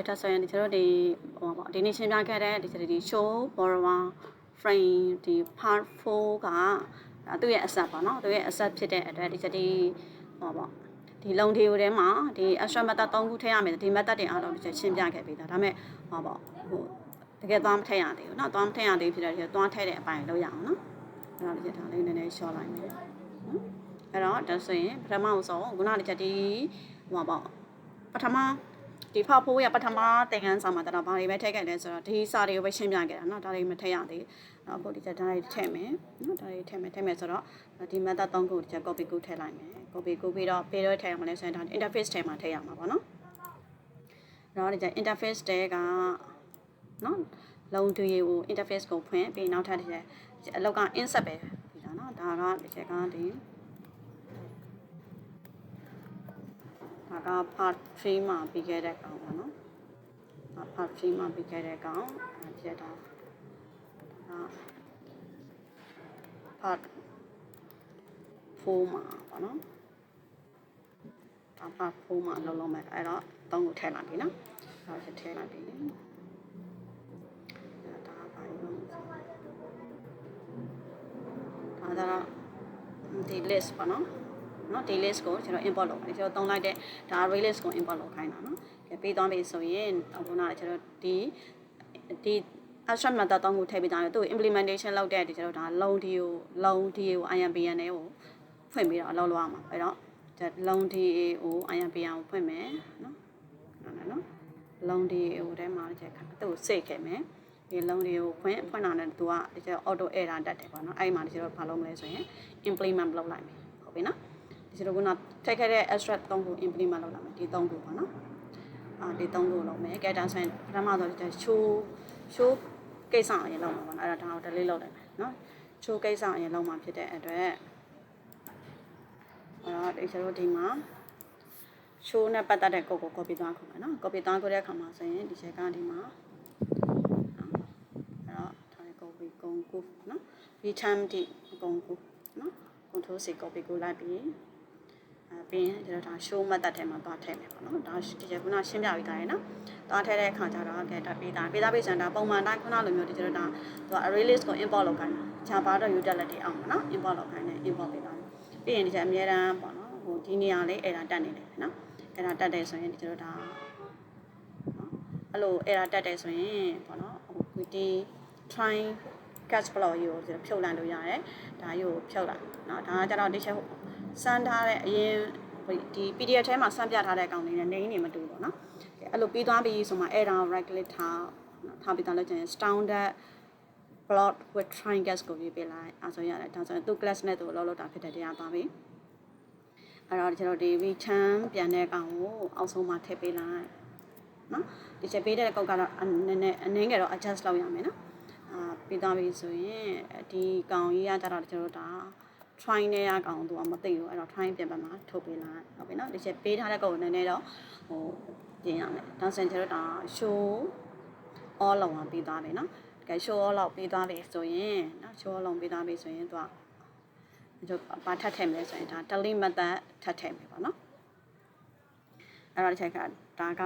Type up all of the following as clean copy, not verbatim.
ဒါဆိုရင်ဒီကျတော့ဒီဟိုပါဒီနေ့ရှင်းပြခဲ့တဲ့ဒီ show borrower frame ဒီ part 4ကသူ့ရဲ့ asset ပေါ့နော်သူရဲ့ asset ဖြစ်တဲ့အတွက်ဒီဟိုပါဒီလုံဒီယိုထဲမှာဒီ extra method 3ခုထည့်ရမယ်ဒီ method တွေအားလုံးဒီရှင်းပြခဲ့ပြီးသားဒါပေမဲ့ဟိုပါဟိုတကယ်သွားမထည့်ရသေးဘူးเนาะသွားမထည့်ရသေးဖြစ်တဲ့သွားထည့်တဲ့အပိုင်းလောက်ရအောင်เนาะအဲ့တော့ဒီဒါလေးနည်းနည်း short လိုက်မယ်နော်အဲ့တော့ဒါဆိုရင်ပထမဆုံးခုနကဒီဟိုပါပထမဒီဖောက်ဖိုးရပထမသင်ခန်းစာမှာတော့ဘာတွေပဲထည့်ခဲ့လဲဆိုတော့ဒီစာတွေကိုပဲရှင်းပြခဲ့တာเนาะဒါတွေမထည့်ရသေးဘူးအခုဒီချက်ဒါတွေထည့်မယ်เนาะဒါတွေထည့်မယ်ဆိုတော့ဒီ method 3ခုဒီချက် copy ကိုထည့်လိုက်မယ် copy ကိုပြီးတော့ page ထည့်ရမှာလဲဆိုရင်ဒါ interface ထဲမှာထည့်ရမှာပေါ့နော်အဲ့တော့ဒီချက် interface တဲကเนาะလုံတူရေကို interface ကိုဖွင့်ပြီးနောက်ထပ်ဒီချက်အလောက်က insert ပဲပြီးတာเนาะဒါကဒီချက်ကဒီဒါက part 3မှာပြီးခဲ့တဲ့ကောင်ပေါ့နော် part 3မှာပြီးခဲ့တဲ့ကောင်ဒီဒါpart 4မှာပေါ့နော်ဒါ part 4မှာလုံးမယ်အဲ့တော့3ကိုထည့်လိုက်ပြီနော်အဲ့တော့ထည့်လိုက်ပြီဒါပါလို့ဒါတော့ဒီ list ပေါ့နော်ဒီ list ကိုကျွန်တော် import လုပ်ပါတယ်ကျွန်တော်သုံးလိုက်တဲ့ဒါ array list ကို import လုပ်ခိုင်းတာနော်ကဲပြီးသွားပြီဆိုရင်ခုနကကျွန်တော်ဒီ abstract method 3ခုထည့်ပြီးသားတယ်သူ့ implementation လုပ်တဲ့ဒီကျွန်တော်ဒါ long d ကို IMPN နဲ့ကိုဖွင့်ပြီးတော့အလုပ်လုပ်ရမှာအဲ့တော့ long d ကို IMPN ကိုဖွင့်မယ်နော်နော် long d ကိုထဲမှာချက်သူ့ကိုစိတ်ခဲ့မယ်ဒီ long d ကိုဖွင့်တာနဲ့သူကဒီကျွန်တော် auto error တက်တယ်ပေါ့နော်အဲ့မှာဒီကျွန်တော်ဘာလုပ်မလဲဆိုရင် implement လုပ်လိုက်မယ်ဟုတ်ပြီနော်ဒီကျွန်တော်ကထည့်ခဲ့တဲ့ abstract 3ခု implement လုပ်လိုက်မယ်ဒီ3ခုပေါ့နော်ဒီ3ခုလုပ်မယ်ကဲဒါဆိုရင်ပထမဆုံးဒီ show ကိစ္စအရင်လုပ်မှာပေါ့နော်အဲ့ဒါကို delete လုပ်လိုက်မယ်နော် show ကိစ္စအရင်လုပ်မှာဖြစ်တဲ့အတွက်ဒီကျွန်တော်ဒီမှာ show နဲ့ပတ်သက်တဲ့ code ကို copy သွားခုမယ်နော် copy သွားခုတဲ့အခါမှာဆိုရင်ဒီချက်ကဒီမှာအဲ့တော့ဒါလေး copy ကုန်ခုနော် return ဒီကုန်ခုနော် control C copy ကိုလိုက်ပြီးပြီးရင်ကျွန်တော်ဒါ show method ထဲမှာသွားထည့်မယ်ပေါ့နော်ဒါဒီချက်ခုနရှင်းပြပြီးသားရယ်နော်သွားထည့်တဲ့အခါကျတော့ဒါပေးသားပြီးစံဒါပုံမှန်တိုင်းခုနလိုမျိုးဒီကျွန်တော်ဒါသူက array list ကို import လုပ်ခိုင်းတာ Java တော့ utility အောင်ပါနော် import လုပ်ခိုင်းတယ် import ပေးသားပြီးရင်ဒီချက်အများတန်းပေါ့နော်ဟိုဒီနေရာလေး error တက်နေတယ်နော် error တက်တယ်ဆိုရင်ဒီကျွန်တော်ဒါအဲ့လို error တက်တယ်ဆိုရင်ပေါ့နော်ဟိုဒီ try catch block ကိုကျွန်တော်ဖြုတ်လိုက်လို့ရတယ်ဒါကိုဖြုတ်လိုက်နော်ဒါကကျတော့ဒီချက်စမ်းထားတဲ့အရင်ဒီ PDF ထဲမှာစမ်းပြထားတဲ့အကောင်လေးနဲ့နေနေမတူဘူးပေါ့နော်အဲ့လိုပြီးသွားပြီဆိုမှ error right click ထားပြီးသားလို့ကျရင် standard plot with triangles ကိုပြပေးလိုက်အဲဆိုရတယ်ဒါဆိုရင်သူ့ class နဲ့သူလောက်တာဖြစ်တဲ့တရားသွားပြီအဲ့တော့ကျွန်တော်ဒီ return ပြန်တဲ့ကောင်ကိုအောက်ဆုံးမှာထည့်ပေးလိုက်နော်ဒီချက်ပေးတဲ့ကောက်ကတော့နည်းနည်းအနည်းငယ်တော့ adjust လုပ်ရမယ်နော်ပြီးသွားပြီဆိုရင်ဒီကောင်ကြီးကကြတော့ကျွန်တော်ဒါ try နဲ့ရကောင်သူကမသိဘူးအဲ့တော့ try ပြန်ပတ်မှာထုတ်ပေးလိုက်ဟုတ်ပြီနော်ဒီချက်ပေးထားတဲ့ကောင်ကိုနည်းနည်းတော့ဟိုပြင်ရမယ်ဒါဆိုရင်ကျွန်တော်ဒါ show all လောက်အောင်ပြီးသွားပြီနော်တကယ် show all လောက်ပြီးသွားပြီဆိုရင်နော် show all လောက်ပြီးသွားပြီဆိုရင်သူကကျွန်တော်ဘာထပ်ထည့်မလဲဆိုရင်ဒါ delete method ထပ်ထည့်မယ်ပေါ့နော်အဲ့တော့ဒီချက်ကဒါက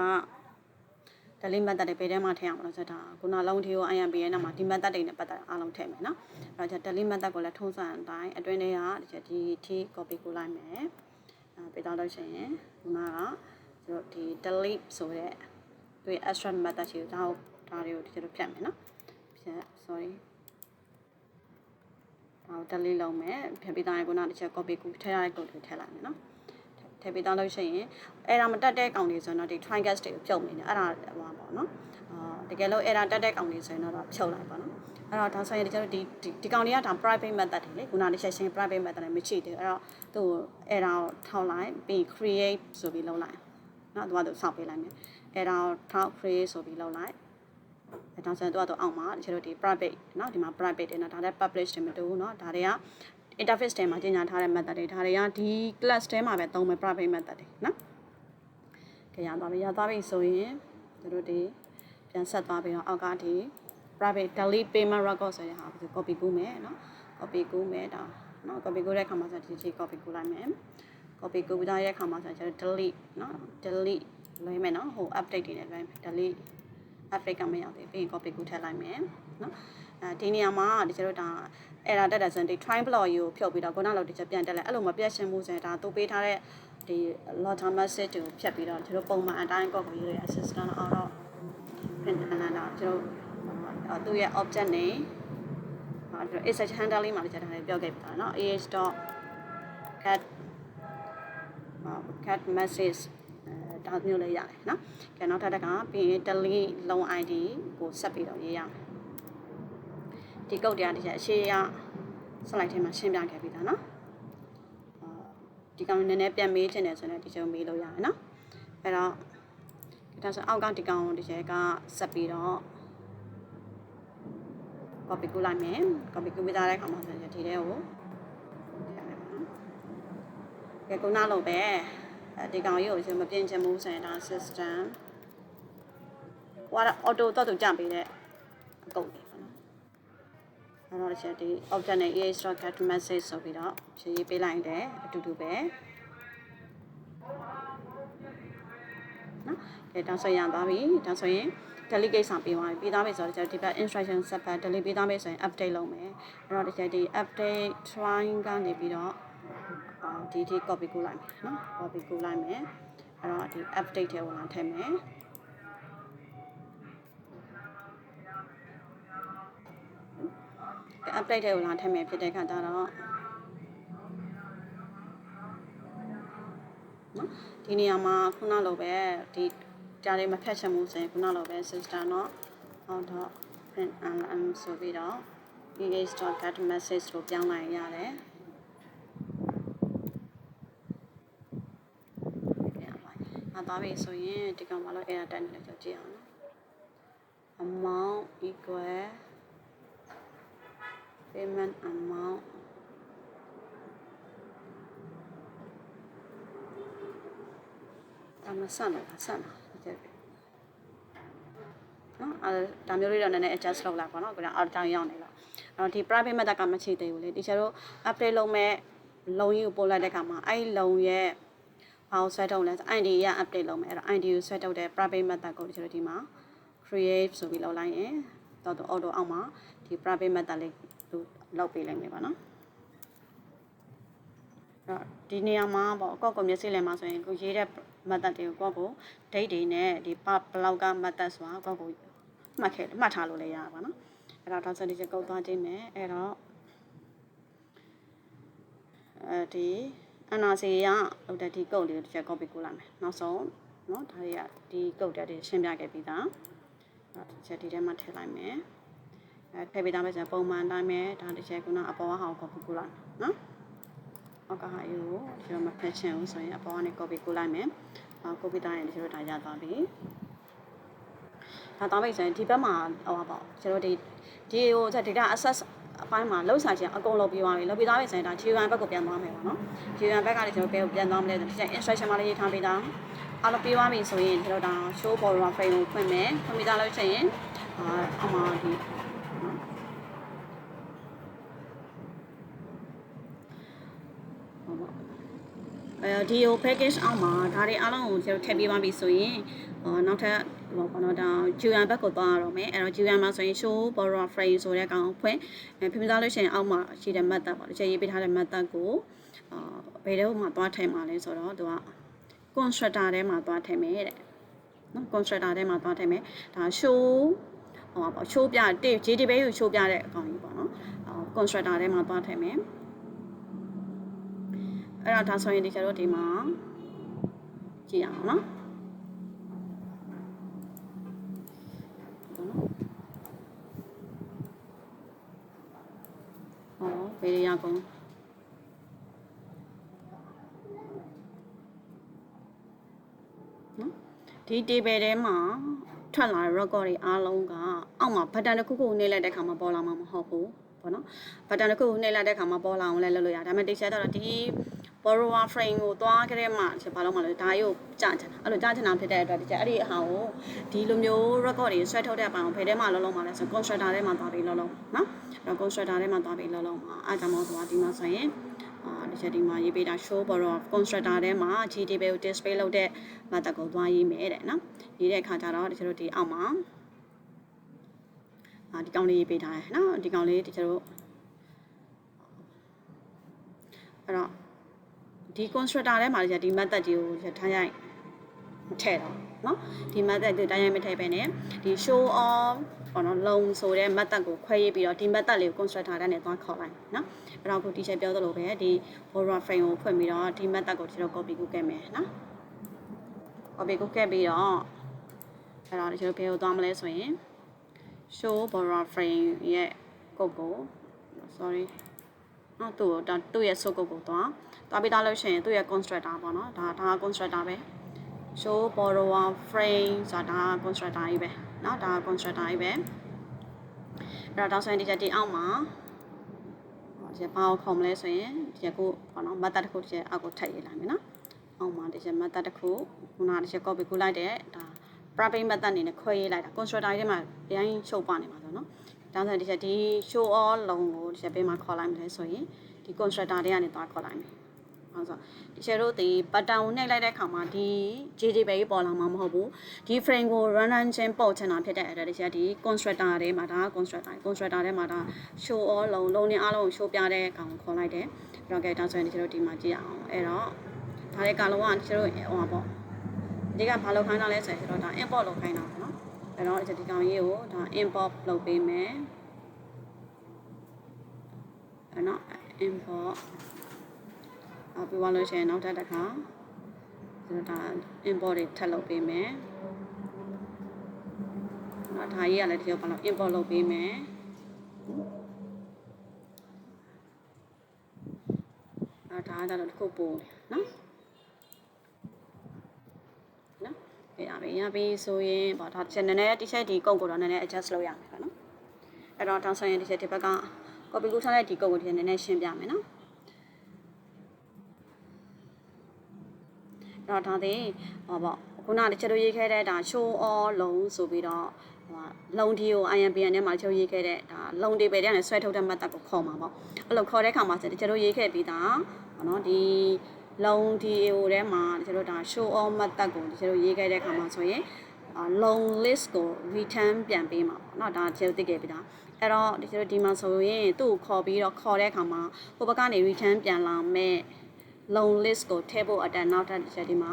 delete method တွေပေးထဲမှာထည့်အောင်လို့ဆိုတော့ဒါခုနလုံးထီကို IMPN နဲ့မှာဒီ method တွေနဲ့ပတ်သက်အားလုံးထည့်မယ်နော်အဲ့တော့ delete method ကိုလည်းထုံးစံအတိုင်းအတွင်းထဲကဒီချက်ဒီ copy ကိုလိုက်မယ်ပေးတော့လို့ရှိရင်ခုနကကျွန်တော်ဒီ delete ဆိုတဲ့သူရဲ့ extra method ရှိဒါတွေကိုဒီလိုဖြတ်မယ်နော်ဖြတ် sorry ဒါကို delete လုပ်မယ်ဖြတ်ပြီးသားရင်ခုနတစ်ချက် copy ကိုထည့်ရတဲ့ code ကိုထည့်လိုက်မယ်နော်ထည့်ပြီးသားလို့ရှိရင်အဲ့ဒါမတက်တဲ့ကောင်တွေဆိုတော့ဒီ triangles တွေကိုဖြုတ်နေတယ်အဲ့ဒါဟိုပါပေါ့နော်တကယ်လို့အဲ့ဒါတက်တဲ့ကောင်တွေဆိုရင်တော့ဖြုတ်လိုက်ပါနော်အဲ့တော့ဒါဆိုရင်ကျွန်တော်ဒီကောင်တွေကဒါ private method တွေလေခုနကရှင်း private method နဲ့မရှိသေးဘူးအဲ့တော့သူ့အဲ့ဒါကိုထောက်လိုက်ပြီး create ဆိုပြီးလုပ်လိုက်နော်သူကသူဆောက်ပေးလိုက်မယ်အဲ့ဒါကိုထောက် create ဆိုပြီးလုပ်လိုက်အဲ့ဒါဆိုရင်သူကသူအောက်မှာကျွန်တော်ဒီ private နော်ဒီမှာ private တွေနော်ဒါလည်း publish တွေမတူဘူးနော်ဒါတွေကinterface ထဲမှာကျင်ညာထားတဲ့ method တွေဒါတွေကဒီ class ထဲမှာပဲသုံးမယ် private method တွေနော်ကြရသွားပြီဆိုရင်တို့ဒီပြန်ဆက်သွားပြီးတော့အောက်ကဒီ private delete payment record ဆိုတဲ့ဟာကို copy ကူးမယ်နော် copy ကူးမယ်ဒါနော် copy ကူးတဲ့အခါမှာဆိုဒီ copy ကူးလိုက်မယ် copy ကူးပြီးသားရဲ့အခါမှာဆိုကျွန်တော် delete နော် delete လွှဲမယ်နော်ဟို update တွေနဲ့လွှဲမယ် delete update ကမရောက်သေးပြီးရင် copy ကိုထည့်လိုက်မယ်နော်ဒီနေရာမှာဒီကျတော့ဒါ error တက်တယ်ဆိုရင်ဒီ try block ကိုဖြုတ်ပြီးတော့ခုနလိုဒီချက်ပြန်တက်လိုက်အဲ့လိုမပြတ်ရှင်းမှုဆိုရင်ဒါသူပေးထားတဲ့ဒီ logic message ကိုဖြတ်ပြီးတော့ကျွန်တော်ပုံမှန်အတိုင်း copy ရေးရ assistant အော်တော့ print အနန္တကျွန်တော်သူ့ရဲ့ object နဲ့access handle လေးမှာလည်းကျွန်တော်ပြောခဲ့ပြီသားเนาะ ah.cat message ဒါမျိုးလေးရတယ်เนาะကဲနောက်ထပ်တကပြီးရင် delete လုံး ID ကိုဆက်ပြီးတော့ရေးရမယ်ဒီကုတ်တရားတစ်ချက်အရှိရ slide ထဲမှာရှင်းပြခဲ့ပြီးသားเนาะဒီကောင်နည်းနည်းပြန်မေးချင်တယ်ဆိုရင်ဒီချက်မေးလို့ရတယ်เนาะအဲ့တော့ဒါဆိုအောက်ကဒီကောင်ဒီချက်ကဆက်ပြီးတော့ copy ကူးလိုက်မယ် copy ကူးပြီးသားတဲ့ခါမှာဆိုရင်ဒီထဲကိုကဲခုနလိုပဲဒီကောင်ကြီးကိုကျွန်တော်မပြင်ချင်ဘူးဆိုရင်ဒါ system ဟိုက auto တော့သူကြပေးတဲ့အကုတ်တွေပေါ့နော်အဲ့တော့ဒီချက်ဒီ object နဲ့ EA_get message ဆိုပြီးတော့ရေးပေးလိုက်တယ်အတူတူပဲနော်ကဲဒါဆိုရင်သွားပြီဒါဆိုရင် delete ကိစ္စပြီးသွားပြီပြီးသားပြီဆိုတော့ဒီဘက် instruction set ဘက် delete ပြီးသားပြီဆိုရင် update လုပ်မယ်အဲ့တော့ဒီချက်ဒီ update try ကနေပြီးတော့ဒီ copy ကူးလိုက်မယ်နော် copy ကူးလိုက်မယ်အဲ့တော့ဒီ update ထဲကိုလာထည့်မယ်update ထဲကိုလာထည့်မယ်ဖြစ်တဲ့အခါကျတော့နော်ဒီနေရာမှာခုနလိုပဲဒီကြားလေးမဖက်ချင်ဘူးဆိုရင်ခုနလိုပဲ system တော့print lm ဆိုပြီးတော့ ph.get message ကိုပြောင်းလိုက်ရတယ်သွားပြီဆိုရင်ဒီကောင်မလို့ error တက်နေတယ်ကြည့်အောင်နော် amount equal payment amount ဒါမှဆက်လို့ဆက်မှာဒီနော်ဒါမျိုးလေးတော့နည်းနည်း adjust လုပ်လိုက်ပါတော့ကျွန်တော်အော်တောင်းရောက်နေတော့အဲ့တော့ဒီ private method ကမချိသေးဘူးလေတချို့တို့ update လုပ်မဲ့လုံကြီးကိုပို့လိုက်တဲ့အခါမှာအဲ့လုံရဲ့ဘာကိုဆွဲထုတ်လဲ ID ရ update လုပ်မယ်အဲ့တော့ ID ကိုဆွဲထုတ်တဲ့ private method ကိုကျွန်တော်ဒီမှာ create ဆိုပြီးလုပ်လိုက်ရင်တော့ auto အောက်မှာဒီ private method လေးလောက်ပေးလိုက်မယ်ပါနော်အဲ့ဒီနေရာမှာပေါ့ကော့ကိုမျက်စိလည်မှာဆိုရင်ကိုရေးတဲ့ method တွေကိုကော့ကို date တွေနဲ့ဒီ block က method ဆိုတာကော့ကိုမှတ်ထားလို့လည်းရပါနော်အဲ့တော့ဒါဆိုဒီချက်ကုတ်သွားကြည့်မယ်အဲ့တော့ဒီNRC ရလောက်တဲ့ဒီကုတ်လေးကိုတစ်ချက် copy ကူးလိုက်မယ်နောက်ဆုံးเนาะဒါတွေကဒီကုတ်တက်တွေရှင်းပြခဲ့ပြီးသားတစ်ချက်ဒီထဲမှာထည့်လိုက်မယ်ထည့်ပြီးသားပဲဆိုပုံမှန်တိုင်းပဲဒါတစ်ချက်ကအပေါ်ကဟာကို copy ကူးလိုက်เนาะအောက်ကဟာယူကိုဒီတော့မဖက်ချင်ဘူးဆိုရင်အပေါ်ကနေ copy ကူးလိုက်မယ်copy တိုင်းရင်ဒီလိုဒါရသွားပြီဒါတော့ပဲဆိုရင်ဒီဘက်မှာဟောပါပေါ့ကျွန်တော်ဒီဟို data access အပိုင်းမှာလောက်စားချင်အကုန်လုပ်ပြီးသွားပြီလုပ်ပြီးသွားပြီဆိုရင်ဒါ GUI ဘက်ကိုပြန်သွားမယ်ပေါ့နော် GUI ဘက်ကလည်းကျွန်တော်ဘယ်ကိုပြန်သွားမလဲဆိုတော့ instruction မှာလည်းရေးထားပေးတာအားလုံးပြီးသွားပြီဆိုရင်ကျွန်တော်ဒါ show borrower frame ကိုဖွင့်မယ်ဖွင့်ပြီးသားလို့ရှိရင်အမှဒီဒီ package အောက်မှာဒါတွေအားလုံးကိုကျွန်တော်ထည့်ပေးသွားပြီဆိုရင်နောက်ထပ်ဟောပေါ့နော်ဒါ GUI ဘက်ကိုသွားရတော့မယ်အဲ့တော့ GUI မှာဆိုရင် show borrower frame ဆိုတဲ့ကောင်ဖွင့်ပြင်ပြသားလို့ရှိရင်အောက်မှာရှိတဲ့ method ပေါ့တစ်ချက်ရေးပေးထားတဲ့ method ကိုဘယ်တော့မှသွားထည့်မှာလဲဆိုတော့သူက constructor ထဲမှာသွားထည့်မယ်တဲ့နော် constructor ထဲမှာသွားထည့်မယ်ဒါ show ဟောပေါ့ show ပြ JDB ကို show ပြတဲ့အကောင်ကြီးပေါ့နော် constructor ထဲမှာသွားထည့်မယ်အဲ့တော့ဒါဆိုရင်ဒီကျတော့ဒီမှာကြည့်အောင်နော်ဘယ်ရကုန်နော်ဒီ table ထဲမှာထွက်လာတဲ့ record တွေအားလုံးကအောက်မှာ button တစ်ခုခုနှိပ်လိုက်တဲ့အခါမှာပေါ်လာမှာမဟုတ်ဘူးပေါ့နော် button တစ်ခုခုနှိပ်လိုက်တဲ့အခါမှာပေါ်လာအောင်လည်းလုပ်လို့ရတယ်ဒါပေမဲ့ teacher တော့ဒီ borrower frame ကိုသွားကြတဲ့မှာဘာလို့မလဲဒါရုပ်ကြာချင်အဲ့လိုကြာချင်တာဖြစ်တဲ့အတွက် teacher အဲ့ဒီအဟာကိုဒီလိုမျိုး record တွေဆွဲထုတ်တဲ့အပိုင်းကိုဘယ်ထဲမှာလုံးမှာလဲဆို constructor ထဲမှာသွားပြီးလုံးနော်အဲ့တော့ constructor ထဲမှာသွားပြီးလုံးမှာအားကြောင့်မို့ဒီမှာဆိုရင် ဒီချက်ဒီမှာရေးပေးတာ show borrow constructor ထဲမှာ GTable display လုပ်တဲ့ method ကိုသွားရေးမယ်တဲ့နော်ရေးတဲ့အခါကျတော့ကျွန်တော်ဒီအောက်မှာဒီကောင်လေးရေးပေးထားတယ်နော်ဒီကောင်လေးကျွန်တော်အဲ့တော့ဒီ constructor ထဲမှာဒီ method ကြီးကိုထားရိုက်မထည့်တော့နော်ဒီ method ကိုတိုင်းရိုက်မထည့်ပဲနဲ့ဒီ show on ပေါ့နော်လုံဆိုတဲ့ method ကိုခွဲရေးပြီးတော့ဒီ method လေးကို constructor ထဲနဲ့သွားခေါ်လိုက်နော်အဲ့တော့ခုဒီချက်ပြောသလိုပဲဒီ borrow frame ကိုဖွင့်ပြီးတော့ဒီ method ကိုကျွန်တော် copy ကူးခဲ့မယ်နော် copy ကူးခဲ့ပြီးတော့အဲ့တော့ကျွန်တော်ဘယ်ကိုသွားမလဲဆိုရင် show borrow frame ရဲ့ code ကို sorry သူ့ရဲ့ source code ကိုသွားပြီးသားလို့ရှိရင်သူ့ရဲ့ constructor ပေါ့နော်ဒါ constructor ပဲ show borrower frame ဆိုတာ constructor ကြီးပဲเนาะဒါ constructor ကြီးပဲအဲ့တော့ဆိုရင်ဒီချက်ဒီအောက်မှာဒီဘာကိုခေါ်မလဲဆိုရင်ဒီချက်ကိုပေါ့နော် method တစ်ခုဒီချက်အောက်ကိုထည့်ရေးလိုက်မယ်နော်အောက်မှာဒီချက် method တစ်ခုခုနဒီချက် copy ကူးလိုက်တဲ့ဒါ private method အနေနဲ့ခွဲရေးလိုက်တာ constructor ကြီးထဲမှာအရင်ရှုပ်ပါနေမှာဆိုနော်ဒါဆိုရင်ဒီချက်ဒီ show all လုံးကိုဒီချက်ပေးမှာခေါ်လိုက်မလဲဆိုရင်ဒီ constructor တွေကနေသွားခေါ်လိုက်မယ်ဆိုဒီချက်တို့ဒီ button ကိုနှိပ်လိုက်တဲ့အခါမှာဒီ JDB ပဲပေါ်လာမှာမဟုတ်ဘူးဒီ frame ကို run ချင်းပို့ချင်တာဖြစ်တဲ့အဲ့ဒါဒီချက်ဒီ constructor ထဲမှာဒါ constructor ထဲမှာဒါ show all လုံးနဲ့အားလုံးကို show ပြတဲ့ကောင်ကိုခေါ်လိုက်တယ်အဲ့တော့ character ဆိုရင်ဒီချက်တို့ဒီမှာကြည့်အောင်အဲ့တော့ဒါလေးကလုံးကဒီချက်တို့ဟိုပါပေါ့ဒီကဘာလုပ်ခိုင်းတာလဲဆိုရင်ကျွန်တော်ဒါ import လုပ်ခိုင်းတာပေါ့နော်အဲ့တော့ဒီကောင်ကြီးကိုဒါ import လုပ်ပေးမယ်အဲ့တော့ importပြီးသွားလို့ရှိရင်နောက်တစ်ခါကျွန်တော်ဒါ import တွေထပ်လုပ်ပေးမယ်နော်ဒါကြီးကလည်းဒီလိုဘာလို့ import လုပ်ပေးမယ်ဒါကလည်းတစ်ခုပို့နော်ရပြီဆိုရင်ပေါ့ဒါချက်နည်းနည်းဒီချက်ဒီကုတ်ကိုတော့နည်းနည်း adjust လုပ်ရမယ်ပေါ့နော်အဲ့တော့တောင်းဆိုရင်ဒီချက်ဒီဘက်က copy ကူးထားတဲ့ဒီကုတ်ကိုဒီနည်းနည်းရှင်းပြမယ်နော်တော့ဒါသည်ဟောပေါ့ခုနကချက်တို့ရေးခဲ့တဲ့ဒါ show all လုံးဆိုပြီးတော့လုံးဒီကို IMPN ထဲမှာချက်ရေးခဲ့တဲ့ဒါလုံးတွေပဲတဲ့နဲ့ဆွဲထုတ်တဲ့ method ကိုခေါ်မှာပေါ့အဲ့လိုခေါ်တဲ့ခါမှာချက်တို့ရေးခဲ့ပြီးသားဟောနော်ဒီလုံးဒီကိုထဲမှာချက်တို့ဒါ show all method ကိုချက်တို့ရေးခဲ့တဲ့ခါမှာဆိုရင်လုံး list ကို return ပြန်ပေးမှာပေါ့နော်ဒါချက်တို့သိခဲ့ပြီးသားအဲ့တော့ချက်တို့ဒီမှာဆိုရင်သူ့ကိုခေါ်ပြီးတော့ခေါ်တဲ့ခါမှာဟိုဘက်ကနေ return ပြန်လာမဲ့long list ကိုထည့်ဖို့အတန်နောက်ထပ်တစ်ချက်ဒီမှာ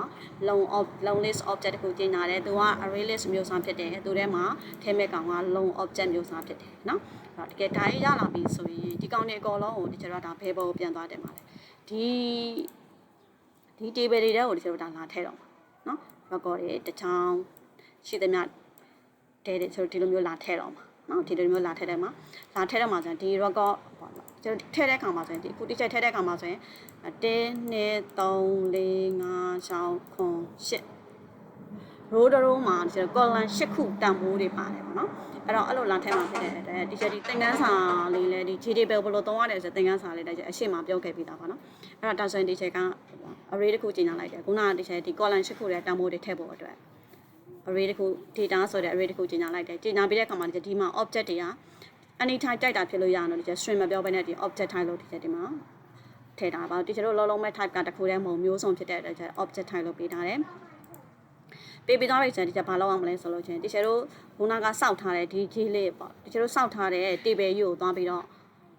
long list object ကိုကျင်းလာတယ်သူက array list မျိုးစားဖြစ်တယ်သူထဲမှာထည့်မဲ့ကောင်က long object မျိုးစားဖြစ်တယ်เนาะအဲ့တော့တကယ်ဒါရလာပြီဆိုရင်ဒီကောင်တွေအကုန်လုံးကိုဒီကျတော့ဒါဘယ်ပေါ်ကိုပြန်သွားတယ်မှာလဲဒီ table တွေထဲကိုဒီကျတော့ဒါလာထည့်တော့မှာเนาะ record တွေတစ်ချောင်းရှိသမျှတဲတဲ့ဆိုဒီလိုမျိုးလာထည့်တော့မှာเนาะဒီလိုမျိုးလာထည့်တယ်မှာလာထည့်တော့မှာဆိုရင်ဒီ record ပေါ့နော်ကျွန်တော်ထည့်တဲ့ခါမှာဆိုရင်ဒီအခုတစ်ချက်ထည့်တဲ့ခါမှာဆိုရင်1 2 3 4 5 6 8ရိုးတရိုးမှာဒီ column 8ခုတန်ဖိုးတွေပါတယ်ပေါ့နော်အဲ့တော့အဲ့လိုလာထဲမှာဖြစ်တဲ့ဒီချက်ဒီသင်ခန်းစာလေးလဲဒီ GTable ဘယ်လိုသုံးရတယ်ဆိုသင်ခန်းစာလေးလည်းအရှိမပြောခဲ့ပြီးသားပေါ့နော်အဲ့တော့ဒါဆိုရင်ဒီချက်က array တစ်ခုကျင်ညာလိုက်တယ်ခုနကဒီချက်ဒီ column 8ခုရဲ့တန်ဖိုးတွေထည့်ဖို့အတွက် array တစ်ခု data ဆိုတဲ့ array တစ်ခုကျင်ညာလိုက်တယ်ကျင်ညာပြီးတဲ့အခါမှာဒီမှာ object တွေက anytime တိုက်တာဖြစ်လို့ရအောင်လို့ဒီချက် string မပြောဘဲနဲ့ဒီ object type လို့ဒီချက်ဒီမှာထည့်တာပါဒီချက်တို့လုံးလုံးမဲ့ type ကတခုတည်းမဟုတ်မျိုးစုံဖြစ်တဲ့အတွက် object type လို့ပေးထားတယ်ပေးပြီးသွားပြီဆိုရင်ဒီချက်ဘာလုပ်အောင်မလဲဆိုလို့ချင်းဒီချက်တို့ခုနကစောက်ထားတဲ့ဒီ G လေးပေါ့ဒီချက်တို့စောက်ထားတဲ့ table ကြီးကိုသွားပြီးတော့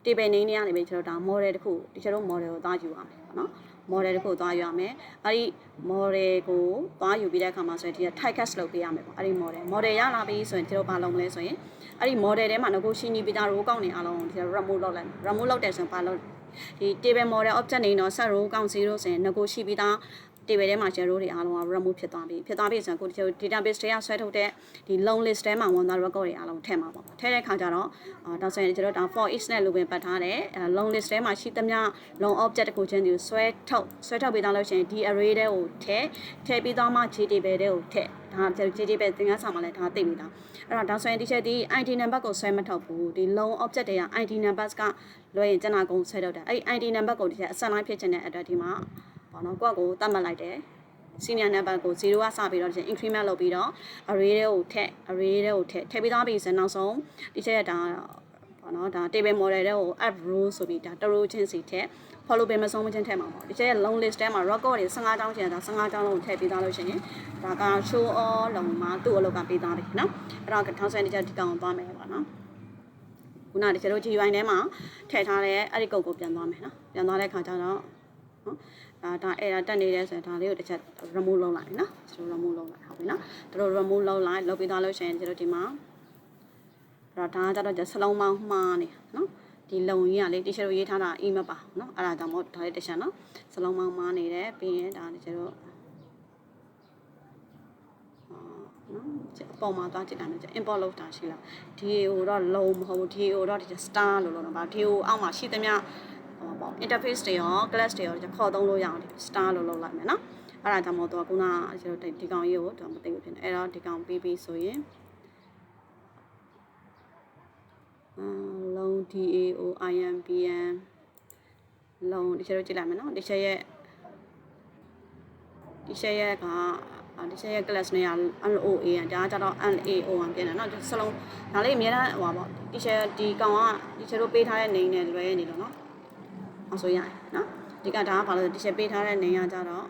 table name နေရာနေပြီးချက်တို့ဒါ model တစ်ခုဒီချက်တို့ model ကိုသွားယူရမယ်ပေါ့နော် model တစ်ခုသွားယူရမယ်အဲ့ဒီ model ကိုသွားယူပြီးတဲ့အခါမှာဆိုရင်ဒီ typecast လုပ်ပေးရမယ်ပေါ့အဲ့ဒီ model ရလာပြီဆိုရင်ချက်တို့ဘာလုပ်မလဲဆိုရင်အဲ့ဒီ model ထဲမှာငကိုရှိနေပြီးသား row ကောက်နေအားလုံးဒီချက် remove လုပ်လိုက် remove လုပ်တယ်ဆိုရင်ဘာလုပ်ဒီ table model object နေတော့ set row count 0ဆိုရင်ငကိုရှိပြီးသား table ထဲမှာ row တွေအားလုံးက remove ဖြစ်သွားပြီဆိုရင်ကိုဒီ database တွေကဆွဲထုတ်တဲ့ဒီ long list ထဲမှာဝင်သွား record တွေအားလုံးထည့်မှာပေါ့ထည့်တဲ့ခါကျတော့ဒါဆိုရင်ကျွန်တော်ဒါ for each နဲ့လိုပင်ပတ်ထားတယ် long list ထဲမှာရှိသမျှ long object တစ်ခုချင်းဒီဆွဲထုတ်ပြီးသားလို့ရှိရင်ဒီ array ထဲကိုထည့်ပြီးသားမှ GTable ထဲကိုထည့်ဒါ GTable သင်ခန်းစာမှာလည်းဒါသိပြီလားအဲ့တော့ဒါဆိုရင်ဒီချက်ဒီ ID number ကိုဆွဲမထုတ်ဘူးဒီ long object တွေက ID numbers ကလွှဲရင်ကျန်တာကုန်ဆွဲထုတ်တယ်အဲ့ ID number ကိုဒီချက်အဆက်လိုက်ဖြစ်တဲ့အတွက်ဒီမှာပေါ့နော်ကိုယ့်ကိုတတ်မှတ်လိုက်တယ် senior number ကို0ကစပြီးတော့ increment လုပ်ပြီးတော့ array တွေကိုထည့်ပြီးသားပြီဆိုနောက်ဆုံးဒီချက်ဒါပေါ့နော်ဒါ table model တွေကို add row ဆိုပြီးဒါ row ချင်းစီထည့် follow ပေးမဆုံးမချင်းထဲမှာပေါ့ဒီချက်ရဲ့ long list ထဲမှာ record တွေ15တောင်းချင်တာ15တောင်းလုံးထည့်ပေးသားလို့ရှိရင်ဒါက show all လုံးမှာသူ့အလုပ်ကပေးသားပြီနော်အဲ့တော့ထောင်းဆိုင်ဒီချက်ဒီကောင်သွားမယ်ပေါ့နော်ခုနဒီချက်တို့ GUI ထဲမှာထည့်ထားတဲ့အဲ့ဒီကုတ်ကိုပြန်သွားမယ်နော်ပြန်သွားတဲ့ခါကျတော့နော်ဒါအဲ့ဒါတက်နေတယ်ဆိုရင်ဒါလေးကိုတစ်ချက် remove လုပ်လိုက်နော်ကျွန်တော် remove လုပ်လိုက်ဟုတ်ပြီနော်တို့ remove လုပ်လိုက်လုပ်ပြီးသားလို့ရှိရင်ကျွန်တော်ဒီမှာအဲ့တော့ဒါကကြတော့စလုံးပေါင်းမှားနေနော်ဒီလုံကြီးကလေတီရှယ်တို့ရေးထားတာ email ပါနော်အဲ့ဒါကြောင့်မို့ဒါလေးတစ်ချက်နော်စလုံးပေါင်းမှားနေတယ်ပြီးရင်ဒါကျွန်တော်နော်အပေါ်မှာသွားကြည့်တာနော် import လုပ်တာရှိလား DAO တော့လုံးမဟုတ်ဘူး DAO တော့ဒီ star လို့လုပ်တော့ပါ DAO အောက်မှာရှိသမျှဟောပေါ့ interface တွေရော class တွေရောခေါ်သုံးလို့ရအောင်ဒီ star လို့လုပ်လိုက်မယ်နော်အဲ့ဒါကြောင့်မို့တော့ခုနကကျွန်တော်ဒီကောင်ကြီးကိုတော့မသိဘူးဖြစ်နေအဲ့တော့ဒီကောင်ပြီးပြီးဆိုရင်လုံး DAO IMPN လုံးဒီချက်တော့ကြည့်လိုက်မယ်နော်ဒီချက်ရဲ့ကဒီချက်ရဲ့ class နဲ့က LOA ဒါကကြတော့ LAO ပြန်တယ်နော်စလုံးဒါလေးအများအားဟိုပါပေါ့ဒီချက်ဒီကောင်ကဒီချက်တို့ပေးထားတဲ့ name နဲ့လွဲနေလို့နော်အောင်ဆိုရတယ်နော်ဒီကဒါကဘာလို့ဒီချက်ပေးထားတဲ့ name ကကြတော့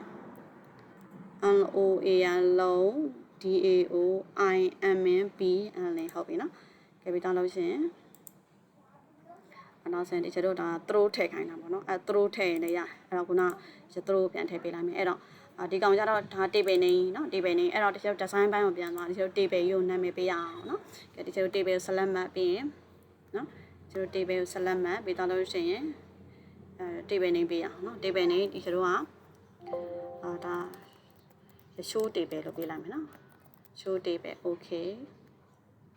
LOA လုံး DAO IMNP ဟုတ်ပြီနော်ကဲပြီးတော့လို့ရှိရင်နောက်ဆက်ဒီချက်တို့ဒါ throw ထည့်ခိုင်းတာပေါ့နော်အဲ throw ထည့်ရင်လည်းရအဲ့တော့ခုနက throw ပြန်ထည့်ပေးလိုက်မယ်အဲ့တော့ဒီကောင်ကြတော့ဒါ table နေနော် table နေအဲ့တော့ဒီချက် design ဘိုင်းကိုပြန်သွားဒီချက် table ကိုနာမည်ပေးရအောင်နော်ကဲဒီချက် table ကို select မှတ်ပြီးရင်နော်ဒီ table ကို select မှတ်ပြီးတော့လို့ရှိရင်table နေပေးရအောင်နော် table နေဒီချက်တို့ကဒါ show table လို့ပေးလိုက်မယ်နော် show table okay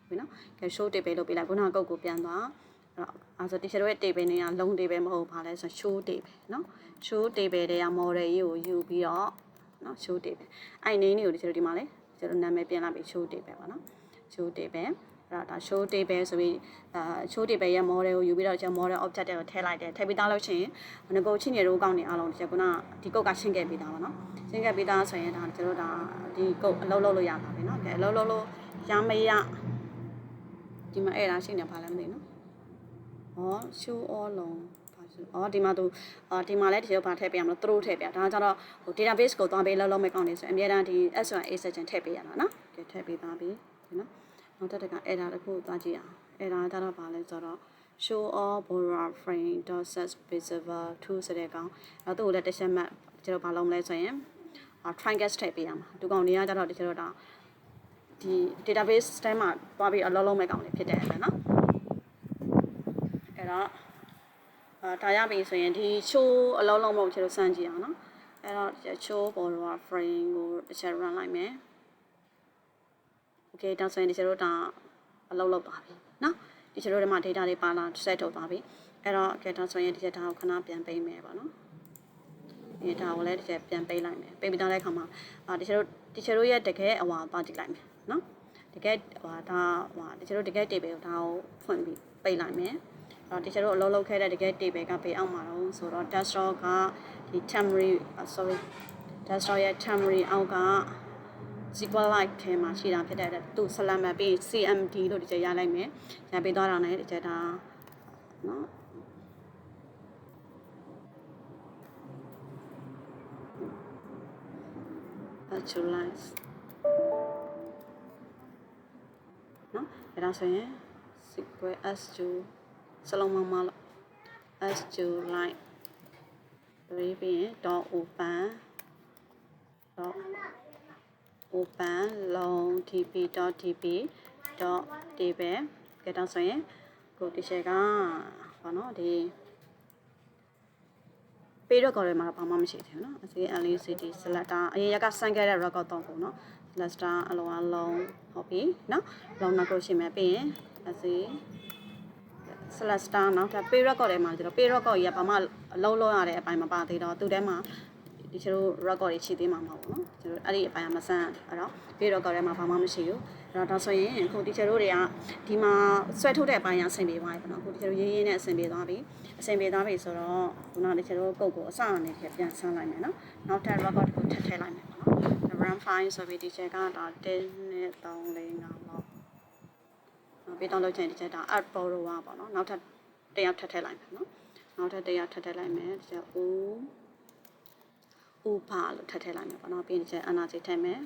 ပြီနော်ကဲ show table လို့ပေးလိုက်ခုနကကုတ်ကိုပြန်သွားအဲ့ဆိုတီချာတို့ရဲ့ table တွေကလုံး table မဟုတ်ပါလဲဆို show table เนาะ show table တွေက model ကြီးကိုယူပြီးတော့เนาะ show table အဲ့ name တွေကိုတီချာတို့ဒီမှာလေကျွန်တော်နာမည်ပြင်လိုက်ပြီ show table ပါเนาะ show table အဲ့ဒါ show table ဆိုပြီးshow table ရဲ့ model ကိုယူပြီးတော့ကျွန်တော် model object တွေကိုထည့်လိုက်တယ်ထည့်ပြီးသားလို့ရှိရင်ငါကိုချင်းနေတို့ကောင်းနေအားလုံးဒီခုနဒီကုတ်ကရှင်းခဲ့ပြီးသားပါเนาะရှင်းခဲ့ပြီးသားဆိုရင်ဒါကျွန်တော်ဒါဒီကုတ်အလုပ်လုပ်လို့ရပါပြီเนาะကဲအလုပ်လုပ်လို့ရမရဒီမှာအဲ့ဒါရှင်းနေပါလားမသိဘူးเนาะshow all လုံးဒီမှာသူဒီမှာလည်းဒီလိုပါထည့်ပေးရမလို့သူတို့ထည့်ပေးဒါကကြတော့ဟို database ကိုသွားပေးလောက်မဲ့ကောင်းနေဆိုအများအားဒီ S1A section ထည့်ပေးရတာနော်ကဲထည့်ပေးသားပြီနော်နောက်တစ်ခါ error တစ်ခုသွားကြည့်အောင် error ကြတော့ပါလဲဆိုတော့ show all borrower frame dot set visible to ဆိုတဲ့ကောင်အဲ့သူ့ကိုလည်းတစ်ချက်မှတ်ကျွန်တော်ဘာလုပ်မလဲဆိုရင်triangle ထည့်ပေးရမှာဒီကောင်တွေကကြတော့ဒီကျွန်တော်ဒီ database တိုင်းမှာသွားပြီးအလုံးလုံးမဲ့ကောင်တွေဖြစ်တယ်နော်အဲ့တော့ဒါရပြီဆိုရင်ဒီ show အလုံးလုံးမဟုတ်ကျွန်တော်စမ်းကြည့်အောင်နော်အဲ့တော့ show borrower frame ကိုတစ်ချက် run လိုက်မယ် okay ဒါဆိုရင်ဒီကျွန်တော်ဒါအလုံးလုံးသွားပြီနော်ဒီကျွန်တော်ဒီမှာ data တွေပါလာ set ထုတ်သွားပြီအဲ့တော့ okay ဒါဆိုရင်ဒီချက်ဒါကိုခဏပြန်ပေးမယ်ပေါ့နော်ဒီဒါကိုလည်းဒီချက်ပြန်ပေးလိုက်မယ်ပေးပြီးတော့တဲ့အခါမှာဒီကျွန်တော်ရဲ့တကယ်အဝါပါကြည့်လိုက်မယ်နော်တကယ်ဒါဒီကျွန်တော်တကယ် table ကိုဒါကိုဖွင့်ပြီးပေးလိုက်မယ်ဒီချက်တို့အလုံးလုံးခဲ့တဲ့တကယ် table ကပေးအောင်မှာတော့ဆိုတော့ desktop ကဒီ summary desktop ရဲ့ summary အောက်က SQLite ထဲမှာရှိတာဖြစ်တဲ့သူ select မှတ်ပြီး CMD လို့ဒီချက်ရလိုက်မယ်ရပေးသွားတာနဲ့ဒီချက်ဒါနော်actualize နော်အဲ့ဒါဆိုရင် SQL S2 စလုံးမမလို့ S2 line ပြီးရင် .open long tp.db.table ကဲတော့ဆိုရင်ကိုဒီရှယ်ကဘာနော်ဒီ page record တွေမှာဘာမှမရှိသေးဘူးเนาะ LCD selector အရင်ရက်ကစမ်းခဲ့တဲ့ record တော့ပေါ့เนาะ selector အလုံးဟုတ်ပြီเนาะ long နောက်ကိုရှင်းမယ်ပြီးရင် selector နောက်ထပ် page record တွေမှာကျွန်တော် page record ကြီးကဘာမှအလုံးလုံးရတဲ့အပိုင်းမပါသေးတော့သူထဲမှာဒီကျွန်တော် record တွေရှိသေးမှာမဟုတ်ဘူးเนาะကျွန်တော်အဲ့ဒီအပိုင်းကမဆန်းအဲ့တော့ page record ထဲမှာဘာမှမရှိဘူးအဲ့တော့ဒါဆိုရင်အခုဒီကျွန်တော်တွေကဒီမှာဆွဲထုတ်တဲ့အပိုင်းကအဆင်ပြေသွားပြီပေါ့နော်အခုဒီကျွန်တော်ရေးနဲ့အဆင်ပြေသွားပြီဆိုတော့ခုနကဒီကျွန်တော်ကုတ်ကိုအစအနေနဲ့ပြန်ဆန်းလိုက်မယ်เนาะနောက်ထပ် record ကိုထည့်လိုက်မယ်ပေါ့နော် run file ဆိုပြီးဒီချက်ကတော့1နဲ့3 4 5ပေါ့ပြီးတော့လုပ်ချင်ဒီချက်ဒါ add borrower ပေါ့နော်နောက်ထပ်တစ်ယောက်ထည့်လိုက်မယ်နော် နောက်ထပ်တရားထပ်ထည့်လိုက်မယ်ဒီချက်ဥပါလို့ထပ်ထည့်လိုက်မယ်ပေါ့နော်ပြီးရင်ဒီချက် energy ထည့်မယ်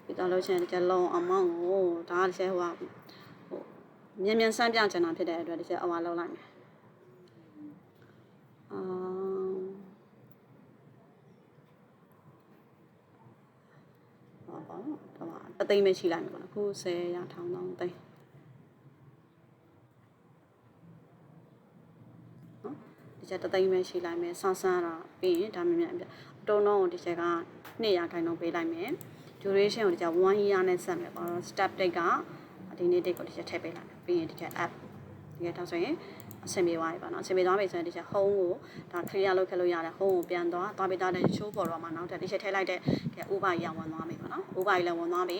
ပြီးတော့လို့ရှိရင်ဒီချက်လုံးအမောင်းကိုဒါကဒီချက်ဟိုမြန်ဆန်းပြချင်တာဖြစ်တဲ့အတွက်ဒီချက်အဝါလောက်လိုက်မယ်တသိန်းပဲရှိလိုက်မယ်ပေါ့နော်ခု10ရထောင်တောင်းသိန်းနော်ဒီချက်တသိန်းပဲရှိလိုက်မယ်ဆန်းတော့ပြီးရင်ဒါမြန်ပြတုံးတော့ဒီချက်က200ခိုင်နှုန်းပေးလိုက်မယ် duration ကိုဒီချက်1 year နဲ့ဆက်မယ်ပေါ့နော် step date ကဒီနေ့ date ကိုဒီချက်ထည့်ပေးလိုက်မယ်ပြီးရင်ဒီချက် app ဒီကတော့ဆိုရင်အဆင်ပြေသွားပြီပေါ့နော်အဆင်ပြေသွားပြီဆိုရင်ဒီချက် home ကိုဒါ clear လုပ်ခဲ့လို့ရတယ် home ကိုပြန်သွားပြီးသားတဲ့ show ပေါ်တော့မှနောက်ထပ်ဒီချက်ထည့်လိုက်တဲ့ Uber ကြီးဝင်သွားပြီပေါ့နော် Uber ကြီးလည်းဝင်သွားပြီ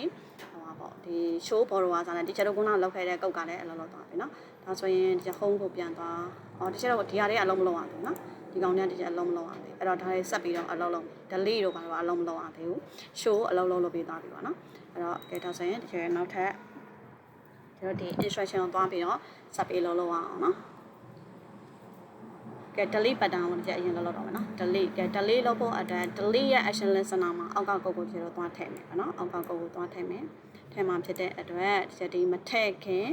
ဟိုပါပေါ့ဒီ show ပေါ်တော့ဆိုရင်ဒီချက်တော့ခုနလောက်ခဲ့တဲ့ကုတ်ကလည်းအလုံးလောက်သွားပြီနော်ဒါဆိုရင်ဒီချက် home ကိုပြန်သွားဒီချက်တော့ဒီဟာတွေအလုံးမလုံးအောင်ဘူးနော်ဒီကောင်တွေကဒီချက်အလုံးမလုံးအောင်ဘူးအဲ့တော့ဒါတွေဆက်ပြီးတော့အလုံးလုံး delete တို့ဘာလို့အလုံးမလုံးအောင်ဘူး show အလုံးလုံးလုပ်ပေးသွားပြီပေါ့နော်အဲ့တော့ကဲဒါဆိုရင်ဒီချက်နောက်ထပ်ကျွန်တော်ဒီ instruction ကိုသွားပြီးတော့ဆက်ပြီးလုံးလုံးအောင်နော်ကဲ delete button ကိုကြည့်အရင်လောက်တော့မယ်နော် delete ကဲ delete လုပ်ဖို့အတွက် delete ရဲ့ action listener မှာအောက်ကကုတ်ကိုကျွန်တော်သွားထည့်မယ်နော်အောက်ကကုတ်ကိုသွားထည့်မယ်ထည့်မှာဖြစ်တဲ့အတွက်ဒီမထည့်ခင်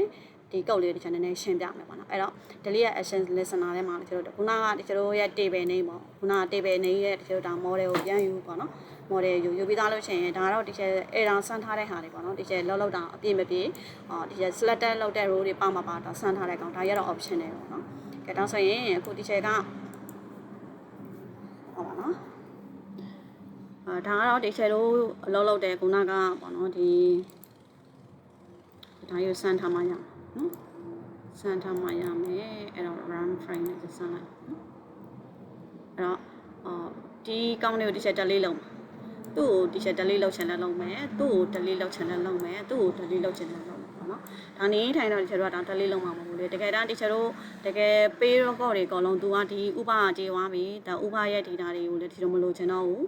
ဒီကုတ်လေးကျွန်တော်နည်းနည်းရှင်းပြမယ်ပေါ့နော်အဲ့တော့ delete ရဲ့ action listener ထဲမှာကျွန်တော်ခုနကကျွန်တော်ရဲ့ table name ပေါ့ခုနက table name ရဲ့ကျွန်တော်ဒါ model ကိုပြန်ယူပေါ့နော် model ယူပြီးသားလို့ရှိရင်ဒါတော့ဒီချက် error ဆန်းထားတဲ့ဟာတွေပေါ့နော်ဒီချက်လောက်တာအပြည့်မပြည့်ဒီချက် selected လောက်တဲ့ row တွေပါမှာပါတော့ဆန်းထားတဲ့ကောင်ဒါရတော့ option တွေပေါ့နော်ကဲဒါဆိုရင်အခုဒီချက်ကဟောပါနော်ဒါကတော့ဒီချက်တို့အလုပ်လုပ်တဲ့ခုနကပေါ့နော်ဒီဒါရုပ်စမ်းထားမှရနော်စမ်းထားမှရမယ်အဲ့တော့ run frame နဲ့စမ်းလိုက်အဲ့တော့ဒီကောင်းလေးကိုဒီချက် delete လုပ်မှာသူ့ကိုဒီချက် delete လုပ်ချင်လည်းလုပ်မယ်သူ့ကို delete လုပ်ချင်လည်းလုပ်မယ်သူ့ကို delete လုပ်ချင်လည်းလုပ်မယ်ပေါ့နော်ဒါနေထိုင်တော့ဒီချက်တို့ကဒါ delete လုပ်မှာမဟုတ်ဘူးလေတကယ်တမ်းဒီချက်တို့တကယ် pay record တွေအကုန်လုံးသူကဒီဥပမာကြေးသွားပြီဒါဥပရဲ့ data တွေကိုလည်းဒီလိုမလိုချင်တော့ဘူး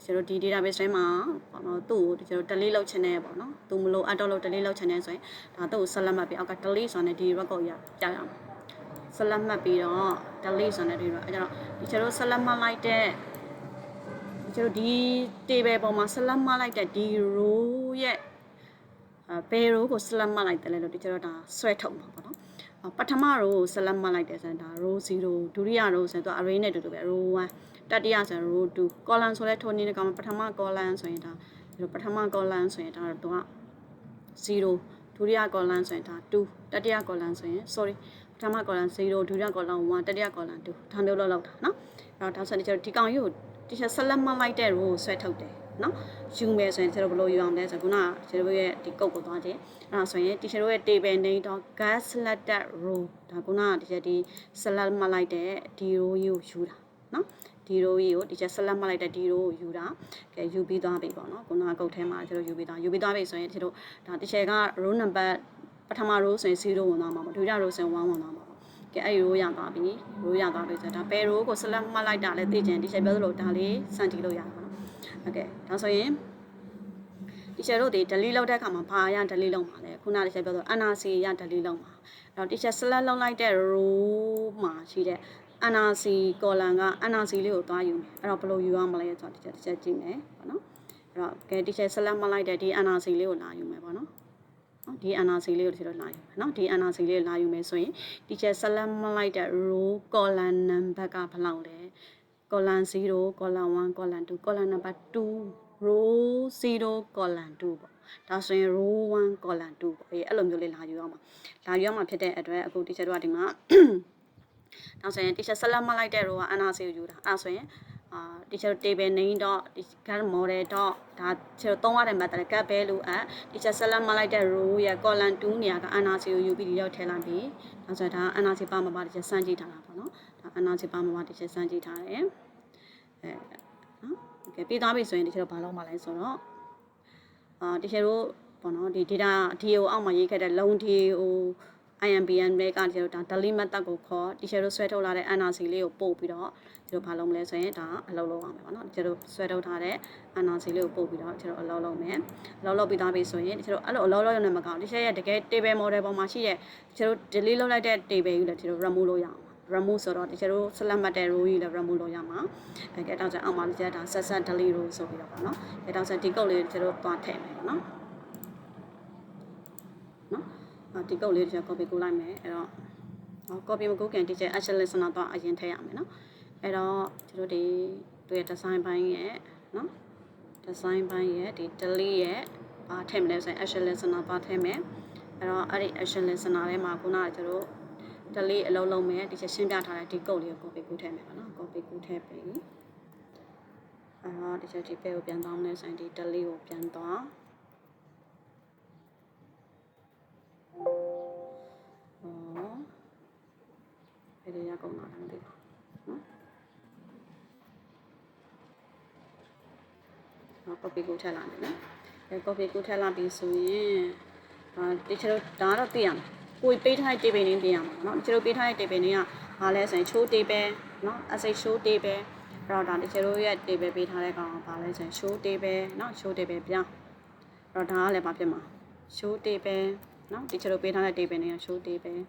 ကျွန်တော်ဒီ database ထဲမှာပေါ့နော်သူ့ကိုကျွန်တော် delete လုပ်ချင်တယ်ပေါ့နော်သူမလို့ add လုပ် delete လုပ်ချင်တယ်ဆိုရင်ဒါသူ့ကို select မှတ်ပြီးအောက်က delete ဆိုတဲ့ဒီ record ရပြရအောင် select မှတ်ပြီးတော့ delete ဆိုတဲ့ဒီတော့အဲ့တော့ဒီကျွန်တော် select မှတ်လိုက်တဲ့ကျွန်တော်ဒီ table ပေါ်မှာ select မှတ်လိုက်တဲ့ဒီ row ရဲ့ဘယ် row ကို select မှတ်လိုက်တယ်လဲလို့ဒီကျွန်တော်ဒါဆွဲထုတ်မှာပေါ့နော်ပထမ row ကို select မှတ်လိုက်တယ်ဆိုရင်ဒါ row 0ဒုတိယ row ဆိုရင်သူ array နဲ့တူတူပဲ row 1တတိယဆိုရင် row 2 column ဆိုလဲထိုနည်းနဲ့ကောင်ပထမ column ဆိုရင်ဒါပထမ column ဆိုရင်ဒါတော့က0ဒုတိယ column ဆိုရင်ဒါ2တတိယ column ဆိုရင် sorry ပထမ column 0ဒုတိယ column 1တတိယ column 2ဒါမျိုးလောက်တာနော်အဲ့တော့ဒါဆိုရင်ဒီကောင်ကြီးကိုဒီချက် select မှတ်လိုက်တဲ့ row ကိုဆွဲထုတ်တယ်နော်ယူမယ်ဆိုရင်ကျွန်တော်ဘယ်လိုယူအောင်လဲဆိုတော့ခုနကကျွန်တော်ရဲ့ဒီကုတ်ကိုသွားကြည့်အဲ့ဒါဆိုရင်ဒီကျွန်တော်ရဲ့ table name တော့ get selected row ဒါခုနကဒီချက်ဒီ select မှတ်လိုက်တဲ့ဒီ row ကြီးကိုယူတာနော်ဒီ row ကြီးကိုဒီချက် select မှတ်လိုက်တဲ့ဒီ row ကိုယူတာကဲယူပြီးသွားပြီပေါ့နော်ခုနကကုတ်ထဲမှာကျွန်တော်ယူပြီးသွားပြီဆိုရင်ကျွန်တော်ဒါဒီချက်က row number ပထမ row ဆိုရင်0ဝင်သွားမှာပေါ့ဒုတိယ row ဆိုရင်1ဝင်သွားမှာပေါ့ကဲအဲ့ row ရသွားပြီ row ရသွားပြီဆိုတော့ဒါဘယ် row ကို select မှတ်လိုက်တာလဲသိချင်ဒီချက်ပြောသလိုဒါလေးစမ်းကြည့်လို့ရပါတော့ဟုတ်ကဲ့ဒါဆိုရင်ဒီချက်တို့ဒီ delete လုပ်တဲ့အခါမှာဘာရ delete လုပ်မှာလဲခုနကဒီချက်ပြောသလို NRC ရ delete လုပ်မှာအဲ့တော့ဒီချက် select လုပ်လိုက်တဲ့ row မှာရှိတဲ့ NRC column က NRC လေးကိုသွားယူမယ်အဲ့တော့ဘယ်လိုယူရမလဲဆိုတော့ဒီချက်ကြည့်မယ်ပေါ့နော်အဲ့တော့ကဲဒီချက် select မှတ်လိုက်တဲ့ဒီ NRC လေးကိုလာယူမယ်ပေါ့နော်ဒီ NRC လေးကိုဒီလိုလာယူမယ်နော်ဒီ NRC လေးကိုလာယူမယ်ဆိုရင်ဒီချက် select မှတ်လိုက်တဲ့ row column number ကဘယ်လောက်လဲ column 0 column 1 column 2 column number 2 row 0 column 2ပေါ့ဒါဆိုရင် row 1 column 2ပေါ့အဲ့လိုမျိုးလေးလာယူရမှာဖြစ်တဲ့အတွက်အခုဒီချက်တို့ကဒီမှာဒါဆိုရင် teacher select မှတ်လိုက်တဲ့ row က NRC ကိုယူတာအဲ့ဆိုရင်teacher table name တော့ get model တော့ဒါကျွန်တော်သုံးရတဲ့ method get value at teacher select မှတ်လိုက်တဲ့ row ရဲ့ column 2နေရာက NRC ကိုယူပြီးဒီရောက်ထည့်လိုက်ပြီဒါဆိုရင်ဒါ NRC ပါမှာပါ teacher စမ်းကြည့်ထားတာပေါ့နော်ဒါ NRC ပါမှာပါ teacher စမ်းကြည့်ထားတယ်နော်โอเคပြီးသွားပြီဆိုရင် teacher တို့ဘာလုပ်မှာလဲဆိုတော့teacher တို့ပေါ့နော်ဒီ data ဒီကိုအောက်မှာရေးခဲ့တဲ့ long ဒီကို IMBN ပဲကကျတော့ဒါ delete method ကိုခေါ် teacher တို့ဆွဲထုတ်လာတဲ့ NRC လေးကိုပို့ပြီးတော့ကျတို့ဘာလုပ်မလဲဆိုရင်ဒါအလုပ်လုပ်အောင်ပဲပေါ့နော်ကျတို့ဆွဲထုတ်ထားတဲ့ NRC လေးကိုပို့ပြီးတော့ကျတို့အလုပ်လုပ်မယ်အလုပ်လုပ်ပြီးသားပြီဆိုရင်ကျတို့အဲ့လိုအလုပ်လုပ်ရနေမှာကောင်း teacher ရဲ့တကယ် table model ပေါ်မှာရှိတဲ့ကျတို့ delete လုပ်လိုက်တဲ့ table ကြီးလည်းကျတို့ remove လုပ်ရအောင်remove ဆိုတော့တကယ်လို့ select မှတ်တဲ့ row ကြီးလည်း remove လုပ်ရမှာကဲတောက်ချင်အောက်မှာကျဒါ set delete row ဆိုပြီးတော့ပေါ့နော်ကဲတောက်ချင်ဒီကုတ်လေးကျတို့သွားထည့်မယ်ပေါ့နော်ဒီကုတ်လေးကျ copy ကိုလိုက်မယ်အဲ့တော့ copy မကိုခင် teacher action listener တော့အရင်ထည့်ရမယ်နော်အဲ့တော့ကျတို့ဒီသူရဲ့ design ဘိုင်းရဲ့နော် design ဘိုင်းရဲ့ဒီ delete ရဲ့ဘာထည့်မလဲဆိုရင် action listener ပါထည့်မယ်အဲ့တော့အဲ့ဒီ action listener ထဲမှာခုနကကျတို့delete အလုံးလုံးမယ်ဒီချက်ရှင်းပြထားတဲ့ဒီ code လေးကို copy ကူးထည့်မယ်ပေါ့နော် copy ကူးထည့်ပြီဒီချက်ဒီ page ကိုပြန်သွားမယ်ဆိုရင်ဒီ delete ကိုပြန်သွားဘယ်လိုရကုန်တာလဲမသိဘူးနော် copy ကူးထည့်လာမယ်နော် copy ကူးထည့်လာပြီဆိုရင်ဒီချက်ဒါတော့သိရမယ်ကိုပေးထားတဲ့ table နည်းပြင်ရမှာเนาะကျတို့ပေးထားတဲ့ table နည်းကဘာလဲဆိုရင် show table เนาะ asset show table အဲ့တော့ဒါကျတို့ရဲ့ table ပေးထားတဲ့ကောင်ကဘာလဲဆိုရင် show table เนาะ show table ပြန်အဲ့တော့ဒါကလည်းဘာဖြစ်မှာ show table เนาะကျတို့ပေးထားတဲ့ table နည်းက show table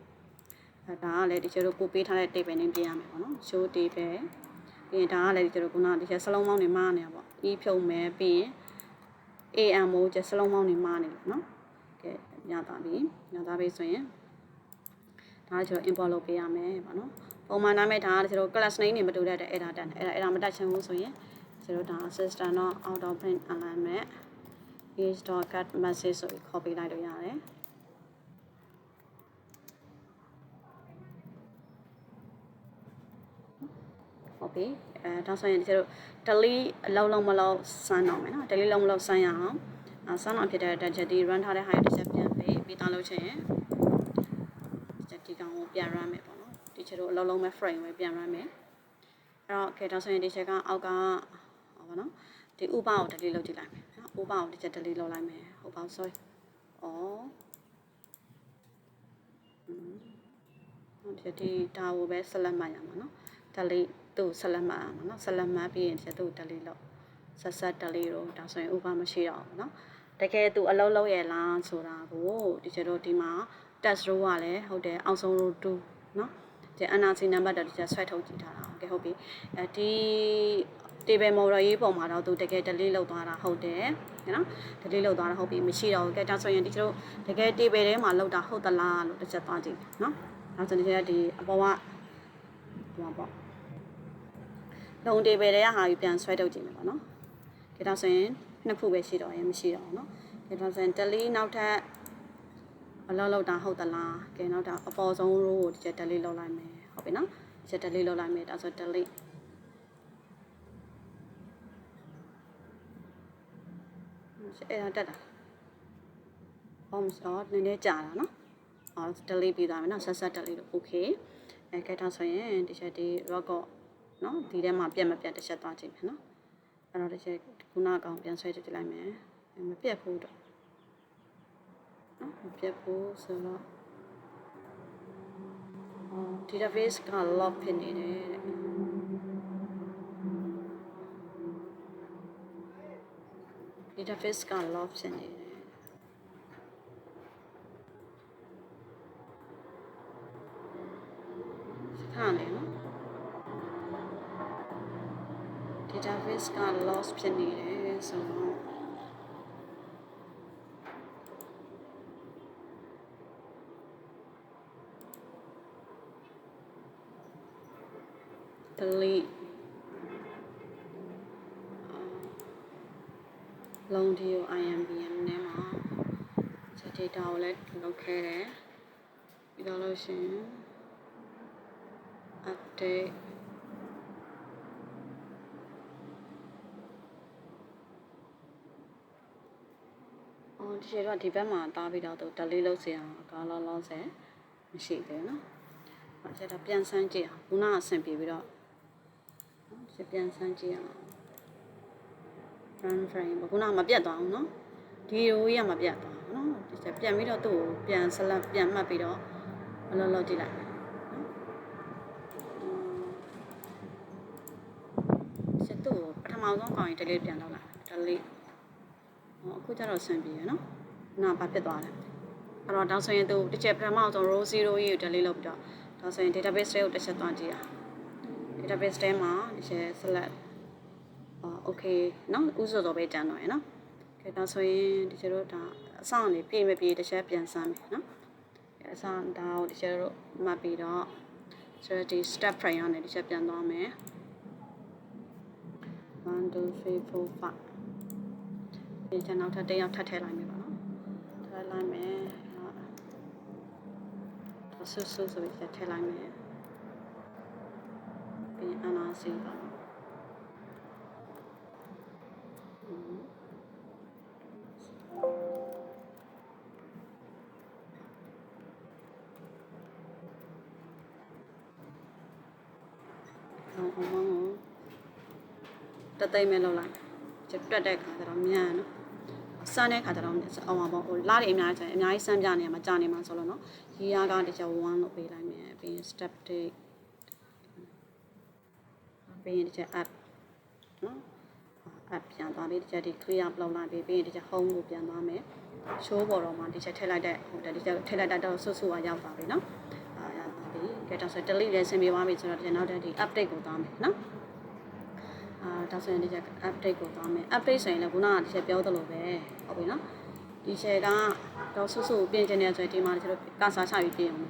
ဒါကလည်းကျတို့ကိုပေးထားတဲ့ table နည်းပြင်ရမယ်ပေါ့เนาะ show table ပြီးရင်ဒါကလည်းကျတို့ခုနဒီချက်စလုံးပေါင်းတွေမှားနေတာပေါ့ e ဖြုံမယ်ပြီးရင် am ကိုကျစလုံးပေါင်းတွေမှားနေเนาะကဲညသွားပြီဆိုရင်ဒါကျတော့ import လုပ်ပေးရမယ်ပေါ့နော်ပုံမှန်နားမဲ့ဒါကကျတော့ class name တွေမတူတဲ့ error တက်တယ်error မတက်ချင်ဘူးဆိုရင်ကျတော့ဒါ system.out of print alignment page.cut message ဆိုပြီး copy လိုက်လို့ရတယ်ဟုတ်ပြီဒါဆိုရင်ကျတော့ delete အလုံးလုံးမလုံးစမ်းတော့မယ်နော် delete လုံးမလုံးစမ်းရအောင်စမ်းတော့ဖြစ်တဲ့ data ဒီ run ထားတဲ့ high data ပြန်ပြီးသားလို့ချင်ရင်ဒီကောင်ကိုပြန် run မယ်ပေါ့နော်ဒီချက်တို့အလုံးလုံးမဲ့ frame ပဲပြန် run မယ်အဲ့တော့okayဒါဆိုရင်ဒီချက်ကအောက်ကဟောပါနော်ဒီဥပကို delete လုပ်ကြည့်လိုက်မယ်နော်ဥပကိုဒီချက် delete လုပ်လိုက်မယ်ဟုတ်ပါ sorry ဒီဒါကိုပဲ select မှတ်ရမှာနော် delete သူ့ select မှတ်ရမှာနော် select မှတ်ပြီးရင်ဒီချက်သူ့ delete လုပ်ဆက် delete တော့ဒါဆိုရင်ဥပမရှိတော့ဘူးနော်တကယ်သူအလုံးလုံးရလားဆိုတာကိုဒီချက်တို့ဒီမှာ test row ကလည်းဟုတ်တယ်အောက်ဆုံး row 2เนาะဒီ NRC number တက်ဒီချက်ဆွဲထုတ်ကြည့်ထားတာโอเคဟုတ်ပြီဒီ table model ရေးပုံမှာတော့သူတကယ် delete လုပ်သွားတာဟုတ်တယ်နော် delete လုပ်သွားတာဟုတ်ပြီမရှိတော့ဘူးကဲဒါဆိုရင်ဒီကျတို့တကယ် table ထဲမှာလောက်တာဟုတ်သလားလို့တစ်ချက်သွားကြည့်เนาะဒါဆိုရင်ဒီအပေါ်ကဟိုပေါ့လုံ table ထဲကဟာပြီးပြန်ဆွဲထုတ်ကြည့်မယ်ပေါ့နော်ကဲဒါဆိုရင်နှစ်ခုပဲရှိတော့ရင်မရှိတော့ဘူးเนาะကဲဒါဆိုရင် delete နောက်ထပ်အလောက်လောက်တာဟုတ်သလားကဲနောက်တာအပေါ်ဆုံး row ကိုဒီချက် delete လုပ်လိုက်မယ်ဟုတ်ပြီနော်ဒီချက် delete လုပ်လိုက်မယ်ဒါဆို delete အဲ့ဒါတက်တာအော်နည်းနည်းကြာတာနော်delete ပြီးသွားမယ်နော်ဆက် delete လို့ okay ကဲဒါဆိုရင်ဒီချက်ဒီ record နော်ဒီထဲမှာပြတ်မပြတ်တစ်ချက်သွားကြည့်မယ်နော်အဲ့တော့ဒီချက်ခုနကောင်ပြန်ဆွဲကြည့်လိုက်မယ်မပြတ်ဘူးတော့မပြတ်ဘူးဆိုတော့database က lock ဖြစ်နေတယ်တဲ့database က lock ဖြစ်နေတယ်ခါနေနော် database က loss ဖြစ်နေတယ်ဆိုတော့delete လုံးဒီကို IMBM နဲ့မှာချက် data ကိုလည်းလုပ်ခဲ့တယ်ပြီးတော့လို့ရှိရင် update ဒီချက်တော့ဒီဘက်မှာတားပြီးတော့သူ delete လုပ်စီအောင်ကားလောဆယ်မရှိသေးဘူးเนาะချက်တော့ပြန်ဆန်းကြည့်အောင်ခုနကအဆင်ပြေပြီးတော့ချက်ပြန်ဆန်းကြည့်အောင် run frame ခုနကမပြတ်သွားဘူးเนาะဒီ row ကြီးကမပြတ်သွားဘူးเนาะဒီချက်ပြန်ပြီးတော့သူ့ကိုပြန် select ပြန်မှတ်ပြီးတော့ အလုံးလုံးကြည့်လိုက်ချက်တော့ပထမဆုံးကောင်ရင် delete ပြန်လုပ်လိုက် delete အခုကျတော့ဆင်ပြေရနော်နာဘာဖြစ်သွားလဲအဲ့တော့ဒါဆိုရင်သူတစ်ချက်ပထမဆုံး row 0ကြီးကို delete လုပ်ပြီးတော့ဒါဆိုရင် database တွေကိုတစ်ချက်သွားကြည့်ရ database ထဲမှာဒီချက် select okay နော်ဥစ္စာတော့ပဲကြံတော့ရနော်ကဲဒါဆိုရင်ဒီချက်တို့ဒါအစအနေပြေမပြေတစ်ချက်ပြန်စမ်းမယ်နော်အစဒါကိုဒီချက်တို့မှတ်ပြီးတော့ဆိုတော့ဒီ step frame ကနေဒီချက်ပြန်သွားမယ်1 2 3 4 5ဒီချက်နောက်ထပ်တစ်ယောက်ထပ်ထည့်လိုက်မယ်ပါနော်ထည့်လိုက်မယ်ဆူဆိုပြီးထည့်လိုက်မယ်ပြီးအနာစီပါတသိမ့်မဲ့လောက်လိုက်ချက်တွက်တဲ့ခါကျတော့မြန်နော်စမ်းတဲ့ခါကျတော့အောင်ပါပေါ့ဟိုလားတွေအများကြီးစမ်းပြနေမှာကြာနေမှာဆိုလို့နော်ရီယာကတခြား1လို့ပေးလိုက်မယ်ပြီးရင် step take ပြီးရင်တခြား app နော် app ပြန်သွားပြီးတခြားဒီ clear လောက်လိုက်ပြီးရင်တခြား home ကိုပြန်သွားမယ် show ပေါ်တော့မှတခြားထည့်လိုက်တဲ့ဟိုတခြားထည့်လိုက်တော့ဆွဆွကရောက်သွားပြီနော်ရောက်သွားပြီကဲတော့ဆို delete လည်းဆင်ပြေသွားပြီဆိုတော့ဒီနောက်တဲ့ဒီ update ကိုသွားမယ်နော်ဒါဆိုရင်ဒီချက် update ကိုသွားမယ် update ဆိုရင်လည်းခုနကဒီချက်ပြောသလိုပဲဟုတ်ပြီနော်ဒီချက်ကတော့ဆွဆွကိုပြင်ချင်တယ်ဆိုရင်ဒီမှာဒီချက်တို့ကာစာချပြီးပြင်အောင်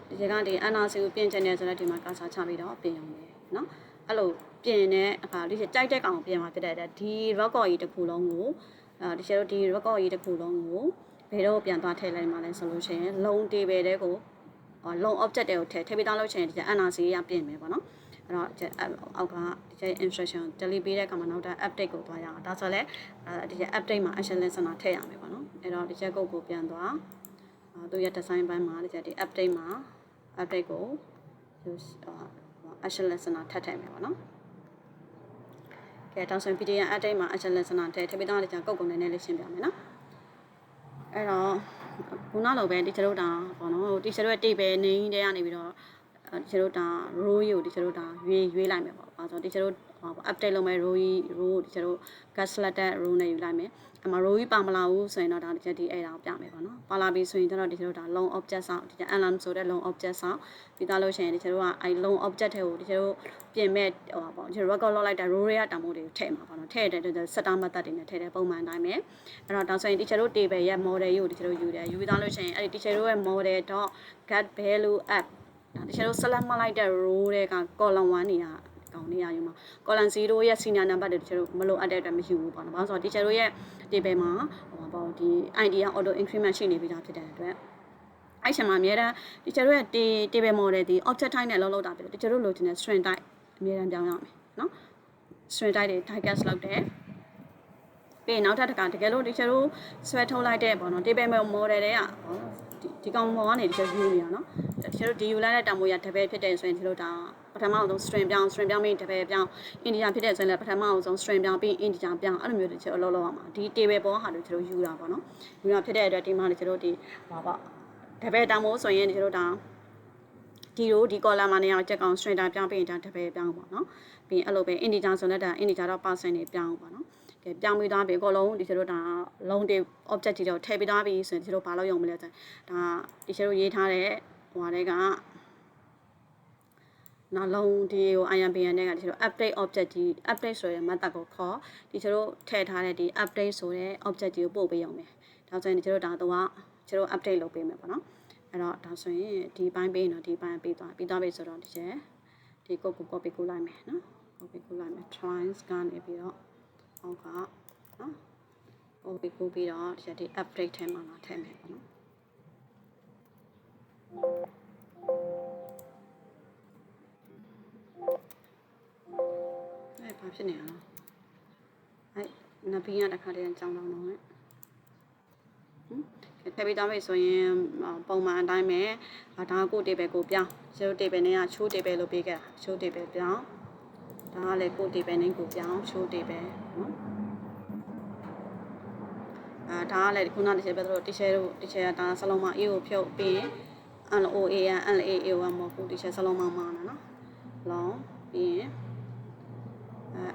ဒီချက်ကဒီ NRC ကိုပြင်ချင်တယ်ဆိုတော့ဒီမှာကာစာချပြီးတော့ပြင်အောင်မယ်နော်အဲ့လိုပြင်တဲ့အခါဒီချက်ကြိုက်တဲ့ကောင်ကိုပြင်မှာဖြစ်တဲ့အတွက်ဒီ record ကြီးတစ်ခုလုံးကိုဒီချက်တို့ဒီ record ကြီးတစ်ခုလုံးကိုဘယ်တော့ပြန်သွားထည့်လိုက်မှလဲဆိုလို့ရှိရင်လုံး table တဲ့ကိုလုံး object တွေကိုထည့်ပြီးသားလို့ရှိရင်ဒီချက် NRC ရပြင်မယ်ပေါ့နော်အဲ့တော့အောက်ကဒီချက် instruction delete ပေးတဲ့အခါမှာနောက်ထပ် update ကိုသွားရအောင်ဒါဆိုလဲဒီချက် update မှာ action listener ထည့်ရမယ်ပေါ့နော်အဲ့တော့ဒီချက်ကုတ်ကိုပြန်သွားသူရဲ့ design ဘိုင်းမှာဒီချက်ဒီ update မှာ update ကို action listener ထည့်မယ်ပေါ့နော်ကဲတောင်းဆို PDF update မှာ action listener ထည့်ပြီးသားဒီချက်ကုတ်ကိုနည်းနည်းလေးရှင်းပြမယ်နော်အဲ့တော့ခုနလိုပဲဒီချက်တို့တာပေါ့နော်ဒီချက်တို့ရဲ့ table name တွေကနေပြီးတော့ဒီချက်တို့ဒါ row ကိုဒီချက်တို့ဒါရွေးလိုက်မယ်ပေါ့။အဲဆိုဒီချက်တို့ update လုပ်မယ် row ဒီချက်တို့ get selected row နဲ့ယူလိုက်မယ်။အမ row ပါမလာဘူးဆိုရင်တော့ဒါဒီချက်ဒီအဲ့ဒါကိုပြမယ်ပေါ့နော်။ပါလာပြီဆိုရင်တော့ဒီချက်တို့ဒါ long object ဆောက်ဒီချက် alarm ဆိုတဲ့ long object ဆောက်ပြီးသားလို့ရှိရင်ဒီချက်တို့ကအဲ့ long object ထဲကိုဒီချက်တို့ပြင်မဲ့ဟိုပါပေါ့ဒီချက် record လောက်လိုက်တဲ့ row တွေကတာမို့တွေကိုထည့်မှာပေါ့နော်။ထည့်တဲ့ setter method တွေနဲ့ထည့်တဲ့ပုံမှန်တိုင်းပဲ။အဲ့တော့ဒါဆိုရင်ဒီချက်တို့ table ရဲ့ model ကိုဒီချက်တို့ယူတယ်။ယူပြီးသားလို့ရှိရင်အဲ့ဒီဒီချက်တို့ရဲ့ model.get value appဒီချက်တို့ select မှလိုက်တဲ့ row တွေက column 1နေရကောင်နေရယူမှာ column 0ရဲ့ senior number တွေဒီချက်တို့မလိုအပ်တဲ့အတွက်မယူဘူးပေါ့နော်။ဘာလို့ဆိုတော့ဒီချက်တို့ရဲ့ table မှာဟိုပေါ့ဒီ ID က auto increment ရှိနေပြီးသားဖြစ်တဲ့အတွက်အဲ့ချက်မှာအများတန်းဒီချက်တို့ရဲ့ table model ဒီ object type နဲ့လောက်တာဖြစ်တယ်ဒီချက်တို့လိုချင်တဲ့ string type အများတန်းပြောင်းရမယ်နော် string type တွေ type cast လောက်တယ်ပြီးနောက်ထပ်တစ်ခါတကယ်လို့ဒီချက်တို့ဆွဲထုတ်လိုက်တဲ့ပေါ့နော် table model တွေကပေါ့ဒီကောင်ပေါ်ကနေဒီချက် view နေရနော်ဒီချက်တို့ဒီယူလိုက်တဲ့တာမို့ရ double ဖြစ်တဲ့ဆိုရင်ဒီလိုဒါပထမအောင်ဆုံး string ပြောင်းပြီး double ပြောင်း integer ဖြစ်တဲ့ဆိုရင်လည်းပထမအောင်ဆုံး string ပြောင်းပြီး integer ပြောင်းအဲ့လိုမျိုးဒီချက်အလုပ်လုပ်ရမှာဒီ table ပေါ်ဟာတို့ချက်တို့ယူတာပေါ့နော်ယူတာဖြစ်တဲ့အတွက်ဒီမှာဒီချက်တို့ဒီဟာပေါ့ double တောင်မို့ဆိုရင်ဒီချက်တို့ဒါဒီ column မှာနေအောင်ချက်ကောင် string ပြောင်းပြီးရင်ဒါ double ပြောင်းပေါ့နော်ပြီးအဲ့လိုပဲ integer ဆိုလည်းဒါ integer တော့ percent တွေပြောင်းပေါ့နော်ပြောင်းပြီးသားပြီအကုန်လုံးဒီချက်တို့ဒါလုံးတွေ object တွေတော့ထည့်ပြီးသားပြီဆိုရင်ဒီလိုဘာလို့ရုံမလဲဆိုဒါဒီချက်တို့ရေးထားတဲ့ဟိုဟာတွေကနောက်လုံးဒီဟို IMPN နဲ့ကဒီချက်တို့ update object ကြီး update ဆိုတဲ့ method ကိုခေါ်ဒီချက်တို့ထည့်ထားတဲ့ဒီ update ဆိုတဲ့ object ကြီးကိုပို့ပေးအောင်မယ်ဒါဆိုရင်ဒီချက်တို့ဒါတော့ချက်တို့ update လုပ်ပေးမယ်ပေါ့နော်အဲ့တော့ဒါဆိုရင်ဒီပိုင်းပေးရင်တော့ဒီပိုင်းပေးသွားပြီးပြီဆိုတော့ဒီချက်ဒီ code ကို copy ကူးလိုက်မယ်နော် copy ကူးလိုက်မယ် tries ကနေပြီးတော့အောက်ကနော် copy ကူးပြီးတော့ဒီ update ထဲမှာလာထည့်မယ်ပေါ့နော်အဲ့ဘာဖြစ်နေရလဲအဲ့နဘီကတခါတည်းကြောင်းတော့နော်ထည့်ပြီးသားပြီဆိုရင်ပုံမှန်အတိုင်းပဲဒါကို table ကိုပြောင်း zero table နဲ့က show table လို့ပေးခဲ့တာ show table ပြောင်းဒါကလည်းကို table နဲ့ကိုပြောင်း show table နော်ဒါကလည်းခုနတစ်ချက်ပဲတို့ teacher တို့ teacher ဒါစလုံးမ A ကိုဖြုတ်ပြီး LOAN မဟုတ်ဘူးဒီချက်စလုံးမှာနော်လောင်းပြီးရင်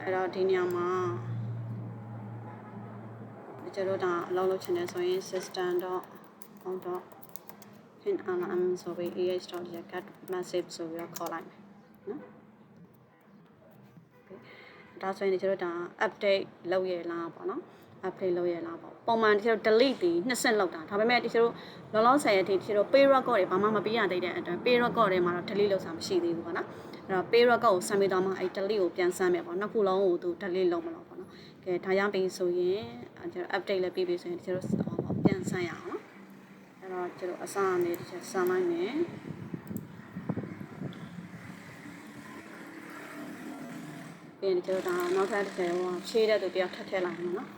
အဲ့တော့ဒီနေရာမှာကျွန်တော်ဒါအလုပ်လုပ်ချင်တယ်ဆိုရင် system.out.pinဆိုပြီး ah.get message ဆိုပြီးတော့ခေါ်လိုက်မယ်နော်ဒါဆိုရင်ကျွန်တော်ဒါ update လုပ်ရလားပေါ့နော် update လုပ်ရလားပေါ့ပုံမှန်ကျွန်တော် delete ပြီး2ဆင့်လောက်တာဒါပေမဲ့ကျွန်တော်လောလောဆယ်အထိကျွန်တော် pay record တွေဘာမှမပေးရသေးတဲ့အတွက် pay record တွေမှာတော့ delete လုပ်ဆောင်မရှိသေးဘူးပေါ့နော်အဲ့တော့ pay record ကိုဆမ်းပေးတော့မှအဲ့ delete ကိုပြန်ဆမ်းမယ်ပေါ့နှစ်ခုလုံးကိုသူ delete လုပ်မလို့ပေါ့နော်ကဲဒါရပြီဆိုရင်ကျွန်တော် update လည်းပြီးပြီဆိုရင်ကျွန်တော်ပြန်ဆမ်းရအောင်နော်အဲ့တော့ကျွန်တော်အစအနေနဲ့ဆမ်းလိုက်မယ်ပြီးရင်ကျွန်တော်ဒါနောက်ထပ်တစ်ခါဟိုဖြည့်တဲ့သူတယောက်ထပ်ထည့်လိုက်မယ်နော်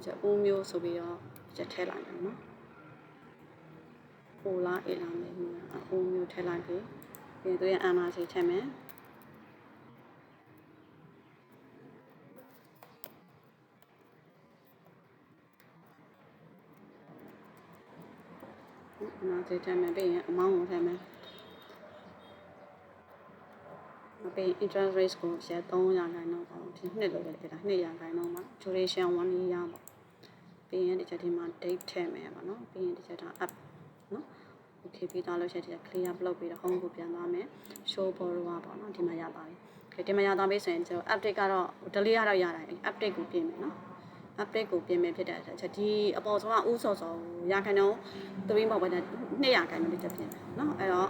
ကျွန်တော်ဦးမျိုးဆိုပြီးတော့ချက်ထည့်လိုက်မယ်နော်ဟိုလားအေးလားမယ်ဦးမျိုးထည့်လိုက်ပြီးပြီးရင်သူရဲ့အာနာစီထည့်မယ်အာနာစီထည့်မယ်ပြီးရင်အမောင်းကိုထည့်မယ်ပြီး interest rate ကိုရှယ်300ခိုင်နှုန်းပေါ့ဒီနှစ်လို့လည်းဒါ200ခိုင်နှုန်းမှာ duration 1 year ပေါ့ပြီးရင်ဒီချက်ဒီမှာ date ထည့်မယ်ပေါ့နော်ပြီးရင်ဒီချက်ဒါ app နော် okay ပြီးသားလို့ချက်ဒီ clear လုပ်ပြီးတော့ home ကိုပြန်သွားမယ် show borrower ပေါ့နော်ဒီမှာရပါပြီokay ဒီမှာရသွားပြီဆိုရင်ကျွန်တော် update ကတော့ delete ရတော့ရတယ် update ကိုပြင်မယ်နော် update ကိုပြင်မယ်ဖြစ်တဲ့အချက်ဒီအပေါ်ဆုံးကဥစော်စော်ရခိုင်နှုန်း3ပေါ့ပဲ200ခိုင်နှုန်းတစ်ချက်ပြင်မယ်နော်အဲ့တော့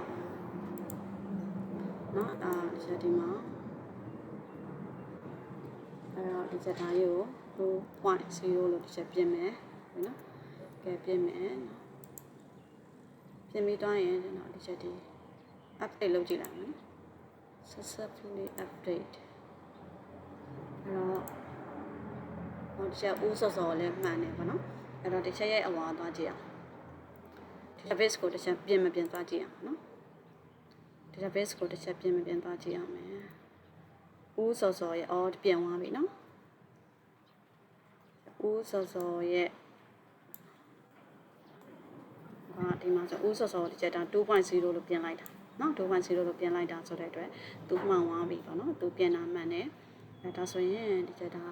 နော်ဒီဒီမှာအဲ့တော့ဒီချက်သားရေးကို 2.0 လို့ဒီချက်ပြင်မယ်နော်ကဲပြင်မယ်ပြင်ပြီးတော့ရင်ကျွန်တော်ဒီချက်ဒီ update လုပ်ကြည့်လိုက်မယ်နော် successfully update အဲ့တော့ဟိုဒီချက်ဦးစောစောလည်းမှန်တယ်ပေါ့နော်အဲ့တော့ဒီချက်ရဲ့အဝါသွားကြည့်အောင် database ကိုဒီချက်ပြင်မပြင်သွားကြည့်အောင်နော်database ကိုတစ်ချက်ပြင်မပြင်သွားကြည့်ရမယ်။ဦးစောစောရဲ့အော်ပြင်သွားပြီနော်။ဦးစောစောရဲ့ဒီမှာဆိုဦးစောစောတစ်ချက်ဒါ 2.0 လို့ပြင်လိုက်တာနော် 2.0 လို့ပြင်လိုက်တာဆိုတဲ့အတွက်သူမှန်သွားပြီပေါ့နော်။သူပြင်တာမှန်တယ်။ဒါဆိုရင်ဒီချက်ဒါ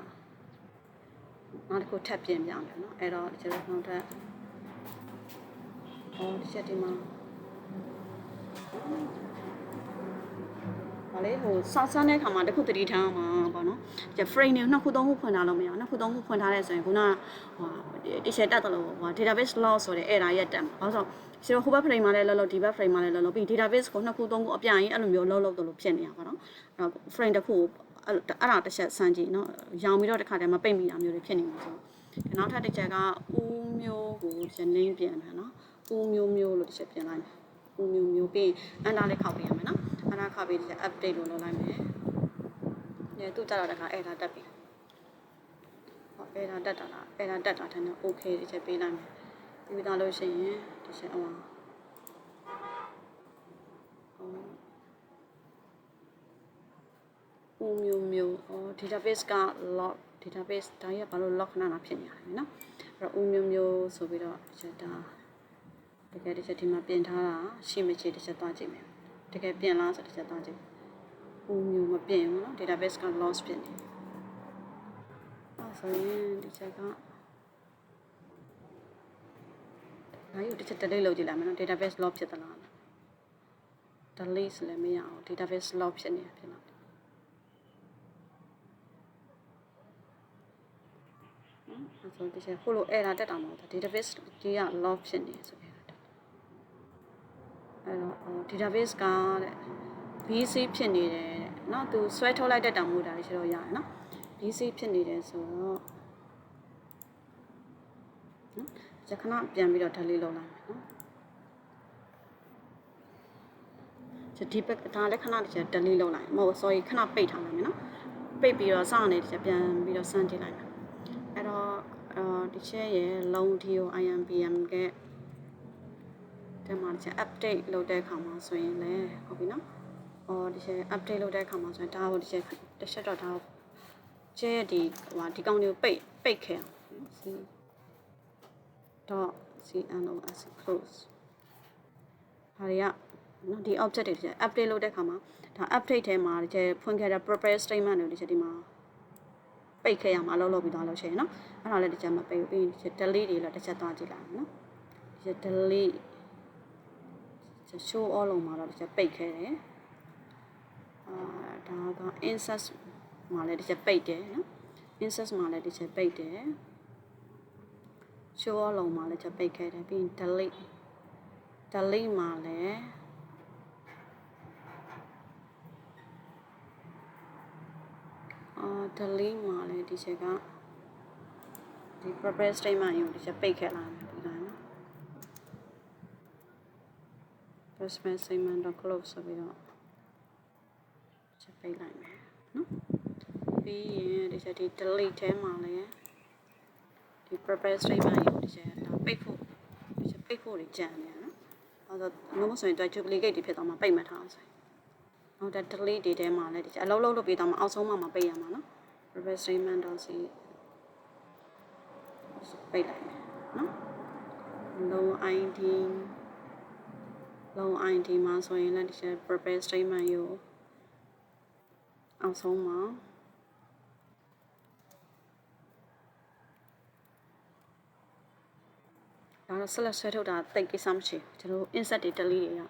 နောက်တစ်ခုထပ်ပြင်ပြမယ်နော်။အဲ့တော့ဒီချက်နောက်ထပ်ဒီချက်ဒီမှာဘာလဲဟိုစောက်ဆန်းတဲ့ခါမှာတစ်ခုတတိထားမှာပေါ့နော်ဒီ frame တွေနှစ်ခုသုံးခုဖွင့်ထားလို့မရအောင်နှစ်ခုသုံးခုဖွင့်ထားတဲ့ဆိုရင်ခုနဟိုတခြားတက်တယ်လို့ဟို database loss ဆိုတဲ့ error ရက်တက်မှာဘာလို့ဆိုဟိုဘက် frame မှာလည်းလောလောဒီဘက် frame မှာလည်းလောလောပြီး database ကိုနှစ်ခုသုံးခုအပြိုင်အဲ့လိုမျိုးလောလောလို့ဖြစ်နေတာပေါ့နော်အဲ့တော့ frame တစ်ခုအဲ့ဒါတစ်ချက်စမ်းကြည့်နော်ရောင်ပြီးတော့တစ်ခါတည်းမပိတ်မိတာမျိုးတွေဖြစ်နေမှာဆိုနောက်ထပ်တစ်ချက်ကဦးမျိုးကိုရင်းနှင်းပြန်တယ်နော်ဦးမျိုးလို့တစ်ချက်ပြန်လိုက်မယ်ဦးမျိုးပြီးအန်တာလေးခောက်ပေးရမယ်နော်အန်တာခောက်ပေးတဲ့ update လို့လုပ်လိုက်မယ်ညသူ့ကြတော့တခါအဲ့ဒါတက်ပြီဟောအဲ့ဒါတက်တာလားအဲ့ဒါတက်တာတဲ့ okay တစ်ချက်ပေးလိုက်မယ်ပြီးသားလို့ရှိရင်တစ်ချက်ဦးမျိုးdatabase က log database ဒါရဘာလို့ log ခဏခဏဖြစ်နေရလဲနော်အဲ့တော့ဦးမျိုးဆိုပြီးတော့တစ်ချက်ဒါတကယ်တစ်ချက်ဒီမှာပြင်ထားတာရှိမချေတစ်ချက်သွားကြည့်မယ်တကယ်ပြင်လားဆိုတစ်ချက်သွားကြည့်ဦးမျိုးမပြင်ဘူးနော် database က loss ဖြစ်နေဆိုရင်ဒီချက်ကအဲ့ဒီတစ်ချက် delete လုပ်ကြည့်လိုက်မယ်နော် database loss ဖြစ်သလား delete လည်းမရအောင် database loss ဖြစ်နေတာဖြစ်လားဆိုဒီချက်ဟိုလို error တက်တာမဟုတ်ဘူး database ကြီးက loss ဖြစ်နေဆိုပြီးအဲ့တော့ database ကတဲ့ BC ဖြစ်နေတယ်တဲ့เนาะသူဆွဲထုတ်လိုက်တဲ့တောင်မို့တာလေးရှိတော့ရတယ်เนาะ BC ဖြစ်နေတယ်ဆိုတော့နော်ချက်ခဏပြန်ပြီးတော့ delete လုပ်လိုက်မယ်เนาะချက်ဒီဘက်ဒါလည်းခဏတစ်ချက် delete လုပ်လိုက်မဟုတ် sorry ခဏပိတ်ထားလိုက်မယ်เนาะပိတ်ပြီးတော့စနေတစ်ချက်ပြန်ပြီးတော့စမ်းကြည့်လိုက်မယ်အဲ့တော့ဒီချက်ရဲ့လုံး DOIMPM ကဒီမှာချက် update လုပ်တဲ့အခါမှာဆိုရင်လည်းဟုတ်ပြီနော်ဒီချက် update လုပ်တဲ့အခါမှာဆိုရင်ဒါကိုဒီချက်တစ်ချက်တော့ဒါကျဲဒီကောင်တွေကိုပိတ်ခဲ့အောင် .cnos close ဒါတွေကနော်ဒီ object တွေ update လုပ်တဲ့အခါမှာဒါ update ထဲမှာဒီဖွင့်ခဲ့တဲ့ property statement တွေဒီမှာပိတ်ခဲ့ရမှာလုပ်ပြီးသွားလို့ရှိရင်နော်အဲ့ဒါလည်းဒီချက်မပိတ်ဘူးပြီး delete တွေလည်းတစ်ချက်သွားကြည့်လိုက်နော်ဒီ delete show all လုံးမှာတော့ဒီချက်ပိတ်ခဲ့တယ်ဒါက insert မှာလည်းဒီချက်ပိတ်တယ်နော် insert မှာလည်းဒီချက်ပိတ်တယ် show all လုံးမှာလည်းချက်ပိတ်ခဲ့တယ်ပြီး delete မှာလည်းdelete မှာလည်းဒီချက်ကဒီ property statement ကိုဒီချက်ပိတ်ခဲ့လာတယ်ဒီကနော် property statement close ဆိုပြီးတော့ချက်ပိတ်လိုက်မယ်နော်ပြီးရင်ဒီချက်ဒီ delete ထဲမှာလည်းဒီ property statement ကိုဒီချက်ဒါပိတ်ဖို့ဒီချက်ပိတ်ဖို့ကြံနေရနော်အဲဒါဆိုမဆိုရင် duplicate တွေဖြစ်သွားမှာပိတ်မှတ်ထားအောင်နောက်တဲ့ delete တွေထဲမှာလည်းဒီအလုံးလုံးလုပ်ပြီးတော့မှအောက်ဆုံးမှာပိတ်ရမှာနော် reverse statement တော့စီပိတ်လိုက်မယ်နော် long id မှာဆိုရင်လည်းဒီ reverse statement ကိုအောက်ဆုံးမှာဒါတော့ select ဆွဲထုတ်တာတိတ်ကိစ္စမရှိဘူးကျွန်တော် insert တွေ delete တွေရ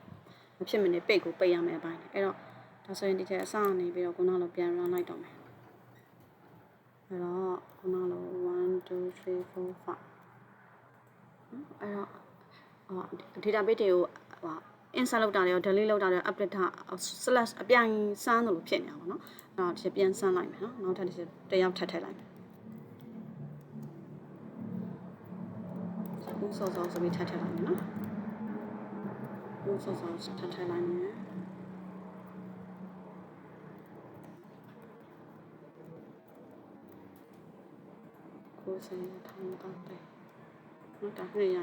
မဖြစ်မနေပိတ်ကိုပိတ်ရမယ်အပိုင်းအဲ့တော့ဒါဆိုရင်ဒီချက်အစကနေပြီးတော့ခုနလိုပြန် run လိုက်တော့မယ်အဲ့တော့ခုနလို1 2 3 4 5အဲ့တော့database တွေကိုဟို insert လုပ်တာတွေရော delete လုပ်တာတွေ update တာ slash အပြိုင်စမ်းလို့ဖြစ်နေတာပေါ့နော်အဲ့တော့ဒီချက်ပြန်စမ်းလိုက်မယ်နော်နောက်ထပ်ဒီချက်တစ်ယောက်ထပ်ထည့်လိုက်မယ်ဦးစောစောဆိုပြီးထပ်ထည့်လိုက်မယ်နော်ဦးစောစောထပ်ထည့်လိုက်မယ်ကိုယ်စင်ထောင်းတော့တယ်နော်ဒါနဲ့ရ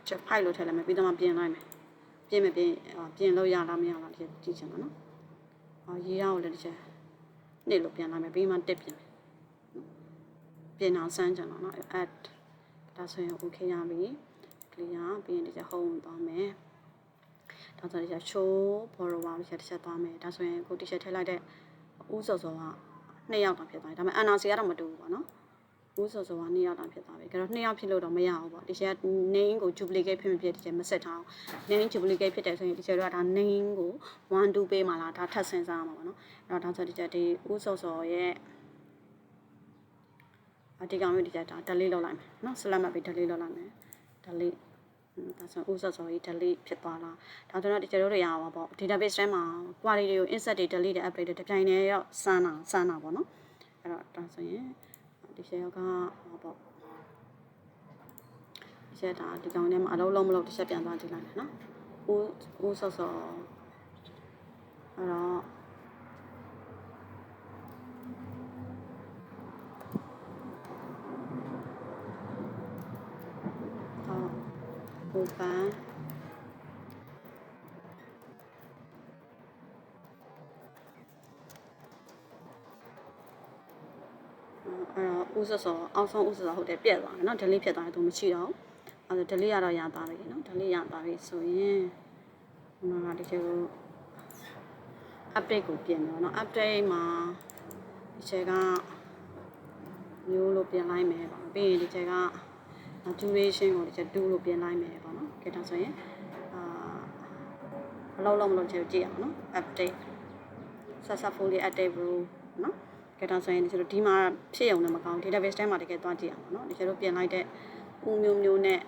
ချက်ဖိုက်လို့ထည့်လိုက်မယ်ပြီးတော့မှပြင်လိုက်မယ်ပြင်မပြင်လို့ရလားမရလားဒီကြည့်ချင်တာနော်ရေးရအောင်လည်းဒီချက်နေ့လို့ပြန်လိုက်မယ်ပြီးမှတက်ပြင်မယ်ပြင်အောင်စမ်းကြတော့နော် add ဒါဆိုရင် okay ရပြီ clear ပြီးရင်ဒီချက် home သွားမယ်ဒါဆိုရင်ဒီချက် show borrower ဒီချက်သွားမယ်ဒါဆိုရင်ကိုဒီချက်ထည့်လိုက်တဲ့ဦးစောစောက2ယောက်တောင်ဖြစ်သွားတယ်ဒါပေမဲ့ NRC ကတော့မတူဘူးပေါ့နော်ဦးစောစောက2ယောက်တောင်ဖြစ်သွားပြီဒါတော့2ယောက်ဖြစ်လို့တော့မရဘူးပေါ့ဒီချက် name ကို duplicate ဖြစ်မဖြစ်ဒီချက်မဆက်ထားအောင် name duplicate ဖြစ်တယ်ဆိုရင်ဒီချက်တော့ဒါ name ကို1 2ပေးမှလားဒါထပ်စဉ်းစားရမှာပေါ့နော်အဲ့တော့ဒါဆိုဒီချက်ဒီဦးစောစောရဲ့ဒီကောင်မျိုးဒီချက်ဒါ delete လုပ်လိုက်မယ်နော် select မှပြီး delete လုပ်လိုက်မယ် delete ဒါဆိုဥစ္စာကြီး delete ဖြစ်သွားလားဒါဆိုတော့ဒီချက်တို့တွေရပါပေါ့ database ထဲမှာ query တွေကို insert တွေ delete တွေ update တွေတစ်ပြိုင်တည်းရောက်စမ်းတာပေါ့နော်အဲ့တော့ဒါဆိုရင်ဒီချက်ကဟောပေါ့ဒီချက်ဒါဒီကောင်ထဲမှာအလုံးလုံးမလို့ဒီချက်ပြန်သွားကြည့်လိုက်မယ်နော်ဥစောစောအဲ့တော့open ဦးစောစောအောက်ဆုံးဦးစောစောဟုတ်တယ်ပြက်သွားတယ်เนาะ delete ဖြစ်သွားတယ်သူမရှိတော့အဲ့ဒါ delete ရတော့ရသွားပြီเนาะ delete ရသွားပြီဆိုရင်ခုနကဒီချက်ကို update ကိုပြင်မယ်เนาะ update မှာဒီချက်ကမျိုးလို့ပြင်လိုက်မယ်ပေါ့ပြီးရင်ဒီချက်က duration ကိုဒီချက်2လို့ပြင်လိုက်မယ်ပေါ့เนาะကဲဒါဆိုရင်ဘယ်လောက်မလို့ချက်ကြည့်အောင်เนาะ update successfully update rule เนาะကဲဒါဆိုရင်ဒီလိုဒီမှာဖြစ်ရုံနဲ့မကောင်း database ထဲမှာတကယ်သွားကြည့်အောင်ပေါ့နော်ဒီလိုပြင်လိုက်တဲ့ဦးမျိုးနဲ့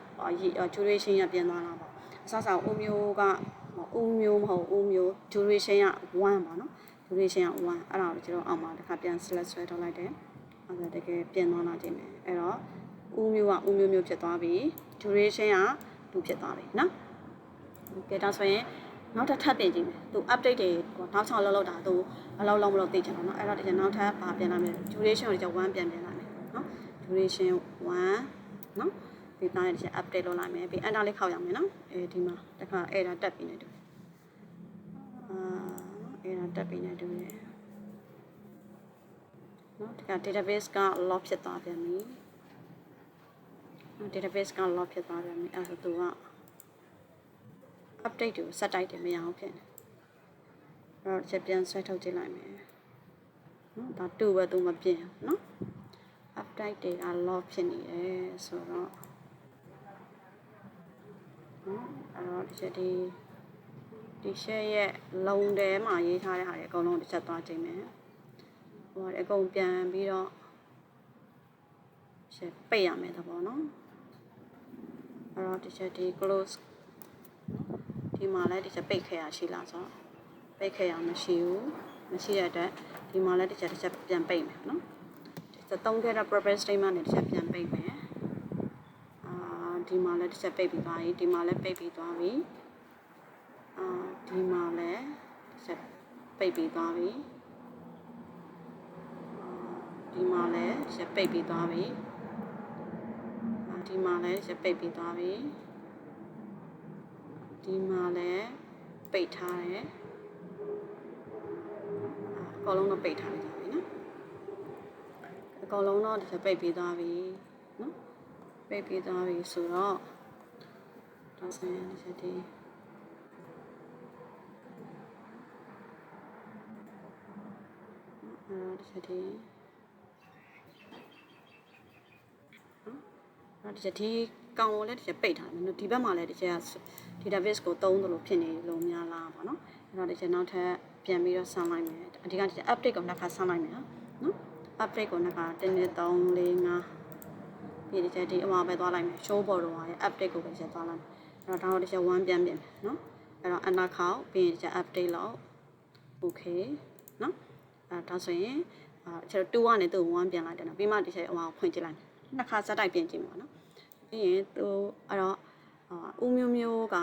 duration ရပြင်သွားတာပေါ့အစစဦးမျိုးကဦးမျိုးမဟုတ်ဦးမျိုး duration က1ပေါ့နော် duration က1အဲ့ဒါကိုကျွန်တော်အောက်မှာတစ်ခါပြန် select ဆွဲထုတ်လိုက်တယ်အဲ့ဒါတကယ်ပြင်သွားတာကြည့်မယ်အဲ့တော့ဦးမျိုးကဦးမျိုးဖြစ်သွားပြီ duration က2ဖြစ်သွားပြီနော်ကဲဒါဆိုရင်နောက်ထပ်ပြင်ကြည့်မယ်သူ update တွေနောက်6လောက်တာသူအလောက်လောက်မလို့သိချင်တော့เนาะအဲ့တော့ဒီနောက်ထပ်ပါပြင်လိုက်မယ် duration ကိုဒီ1ပြန်ပြင်လိုက်မယ်เนาะ duration 1เนาะဒီတိုင်းဒီ update လုပ်လိုက်မယ်ပြီး enter လေးခောက်ရမယ်เนาะဒီမှာတစ်ခါ error တက်ပြီးနေတူerror တက်ပြီးနေတူရယ်เนาะဒီက database က lock ဖြစ်သွားပြန်ပြီ database က lock ဖြစ်သွားပြန်ပြီအဲ့ဒါသူက update ကိုဆက်တိုက်တယ်မရအောင်ဖြစ်နေအဲ့တော့ချက်ပြန်ဆွဲထုတ်ကြည့်လိုက်မယ်နော်ဒါတူပဲသူမပြင်နော် update တွေက lock ဖြစ်နေတယ်ဆိုတော့နော်အဲ့တော့ဒီချက်ဒီ share ရဲ့လုံထဲမှာရေးထားတဲ့ဟာတွေအကုန်လုံးတစ်ချက်သွားကြည့်မယ်ဟိုအကုန်ပြန်ပြီးတော့ချက်ပိတ်ရမယ်သဘောနော်အဲ့တော့ဒီချက်ဒီ close ဒီမှာလည်းဒီချက်ပိတ်ခဲ့ရရှိလားဆိုတော့ပိတ်ခဲ့ရမရှိဘူးမရှိတဲ့အတွက်ဒီမှာလည်းဒီချက်ပြန်ပိတ်မယ်နော်ဒီသုံးခဲ့တဲ့ purpose statement နဲ့ဒီချက်ပြန်ပိတ်မယ်ဒီမှာလည်းဒီချက်ပိတ်ပြီးသွားပြီဒီမှာလည်းပိတ်ပြီးသွားပြီဒီမှာလည်းဒီချက်ပိတ်ပြီးသွားပြီဒီမှာလည်းဒီချက်ပိတ်ပြီးသွားပြီဒီမှာလည်းဒီချက်ပိတ်ပြီးသွားပြီဒီမှာလည်းပိတ်ထားတယ်အကောင်လုံးတော့ပိတ်ထားလိုက်ကြပြီနော်အကောင်လုံးတော့ဒီချက်ပိတ်ပြီးသွားပြီနော်ပိတ်ပြီးသွားပြီဆိုတော့ဒါဆိုရင်ဒီချက်ဒီဒီချက်ဒီနော်ဒီချက်ဒီကောင်ကိုလည်းဒီချက်ပိတ်ထားတယ်နော်ဒီဘက်မှာလည်းဒီချက်က database ကိုသုံးသလိုဖြစ်နေလို့များလားပေါ့နော်အဲ့တော့ဒီချက်နောက်ထပ်ပြန်ပြီးတော့ဆန်းလိုက်မယ်အဓိကဒီချက် update ကိုနောက်ခါဆန်းလိုက်မယ်နော် update ကိုနောက်ခါ1 2 3 4 5ဒီချက်ဒီအမှာပဲသွားလိုက်မယ် show border ရဲ့ update ကိုပဲချက်သွားလိုက်မယ်အဲ့တော့ဒါတော့ဒီချက်1ပြန်ပြင်မယ်နော်အဲ့တော့ enter ခေါက်ပြီးရင်ဒီချက် update လောက် okay နော်အဲ့ဒါဆိုရင်ချက်2ကနေသူ့1ပြန်လိုက်တယ်နော်ပြီးမှဒီချက်အမှာဖွင့်ကြည့်လိုက်နှစ်ခါစက်တိုက်ပြင်ကြည့်မှာနော်ပြီးရင်သူအဲ့တော့ဦးမျိုးက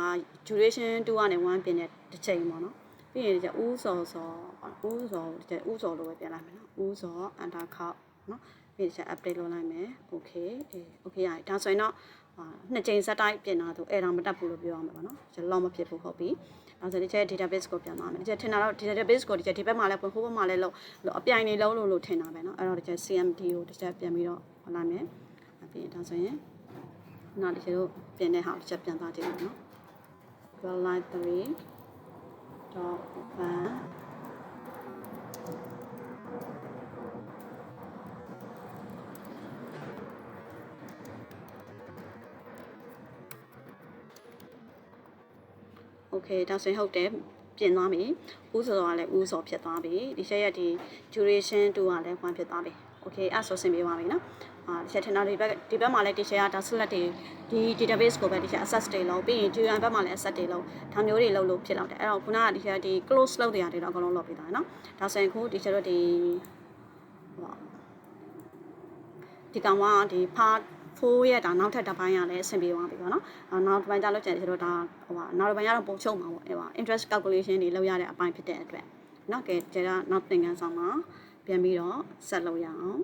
duration 2ကနေ1ပြင်တဲ့တစ်ချိန်ပေါ့နော်ပြီးရင်ဒီချက်ဦးစော်ဒီချက်ဦးစော်လို့ပဲပြန်လိုက်မယ်နော်ဦးစော် enter ခေါက်နော်ပြီးဒီချက် update လုပ်လိုက်မယ် okay okay ရဒါဆိုရင်တော့နှစ်ချိန်စက်တိုက်ပြင်တာသူအဲ့ဒါမတက်ဘူးလို့ပြောရမှာပေါ့နော်ချက်လောက်မဖြစ်ဘူးဟုတ်ပြီအဲ့ဆိုဒီချက် database ကိုပြန်သွားမယ်ဒီချက်ထင်တာတော့ database ကိုဒီချက်ဒီဘက်မှာလည်းဟိုဘက်မှာလည်းလို့အပြိုင်နေလုံးလို့ထင်တာပဲเนาะအဲ့တော့ဒီချက် CMD ကိုဒီချက်ပြန်ပြီးတော့ဟောလိုက်မယ်ပြီးရင်ဒါဆိုရင်နောက်ဒီချက်တို့ပြင်တဲ့ဟာဒီချက်ပြန်သွားကြည့်မယ်เนาะ line 3.1 okay ဒါဆိုရင်ဟုတ်တယ်ပြင်သွားပြီဦးစောကလည်းဦးစောဖြစ်သွားပြီဒီချက်ရဲ့ဒီ duration 2ကလည်း1ဖြစ်သွားပြီ okay အဲ့ဆိုဆင်ပြေပါပြီနော်ဒီချက်ထင်တော့ဒီဘက်မှာလည်းဒီချက် select တွေဒီ database ကိုပဲဒီချက် access တွေလုပ်ပြီးရင် GUI ဘက်မှာလည်း access တွေလုပ်ဒါမျိုးတွေလုပ်လို့ဖြစ်တော့တယ်အဲ့တော့ခုနကဒီချက်ဒီ close လုပ်တွေရတယ်တော့အကုန်လုံးလုပ်ပြီးသားနော်ဒါဆိုရင်ခုဒီချက်တို့ဒီကောင်ကဒီ part 4ရဲ့ဒါနောက်ထပ်တစ်ပိုင်းရလည်းအဆင်ပြေသွားပြီပေါ့နော်နောက်တစ်ပိုင်းကြလို့ကျန်တယ်ဆိုတော့ဒါနောက်တစ်ပိုင်းကတော့ပုံချုပ်မှာပေါ့interest calculation တွေလုပ်ရတဲ့အပိုင်းဖြစ်တဲ့အတွက်เนาะကဲကျတော့နောက်သင်ခန်းဆောင်မှာပြန်ပြီးတော့ဆက်လုပ်ရအောင်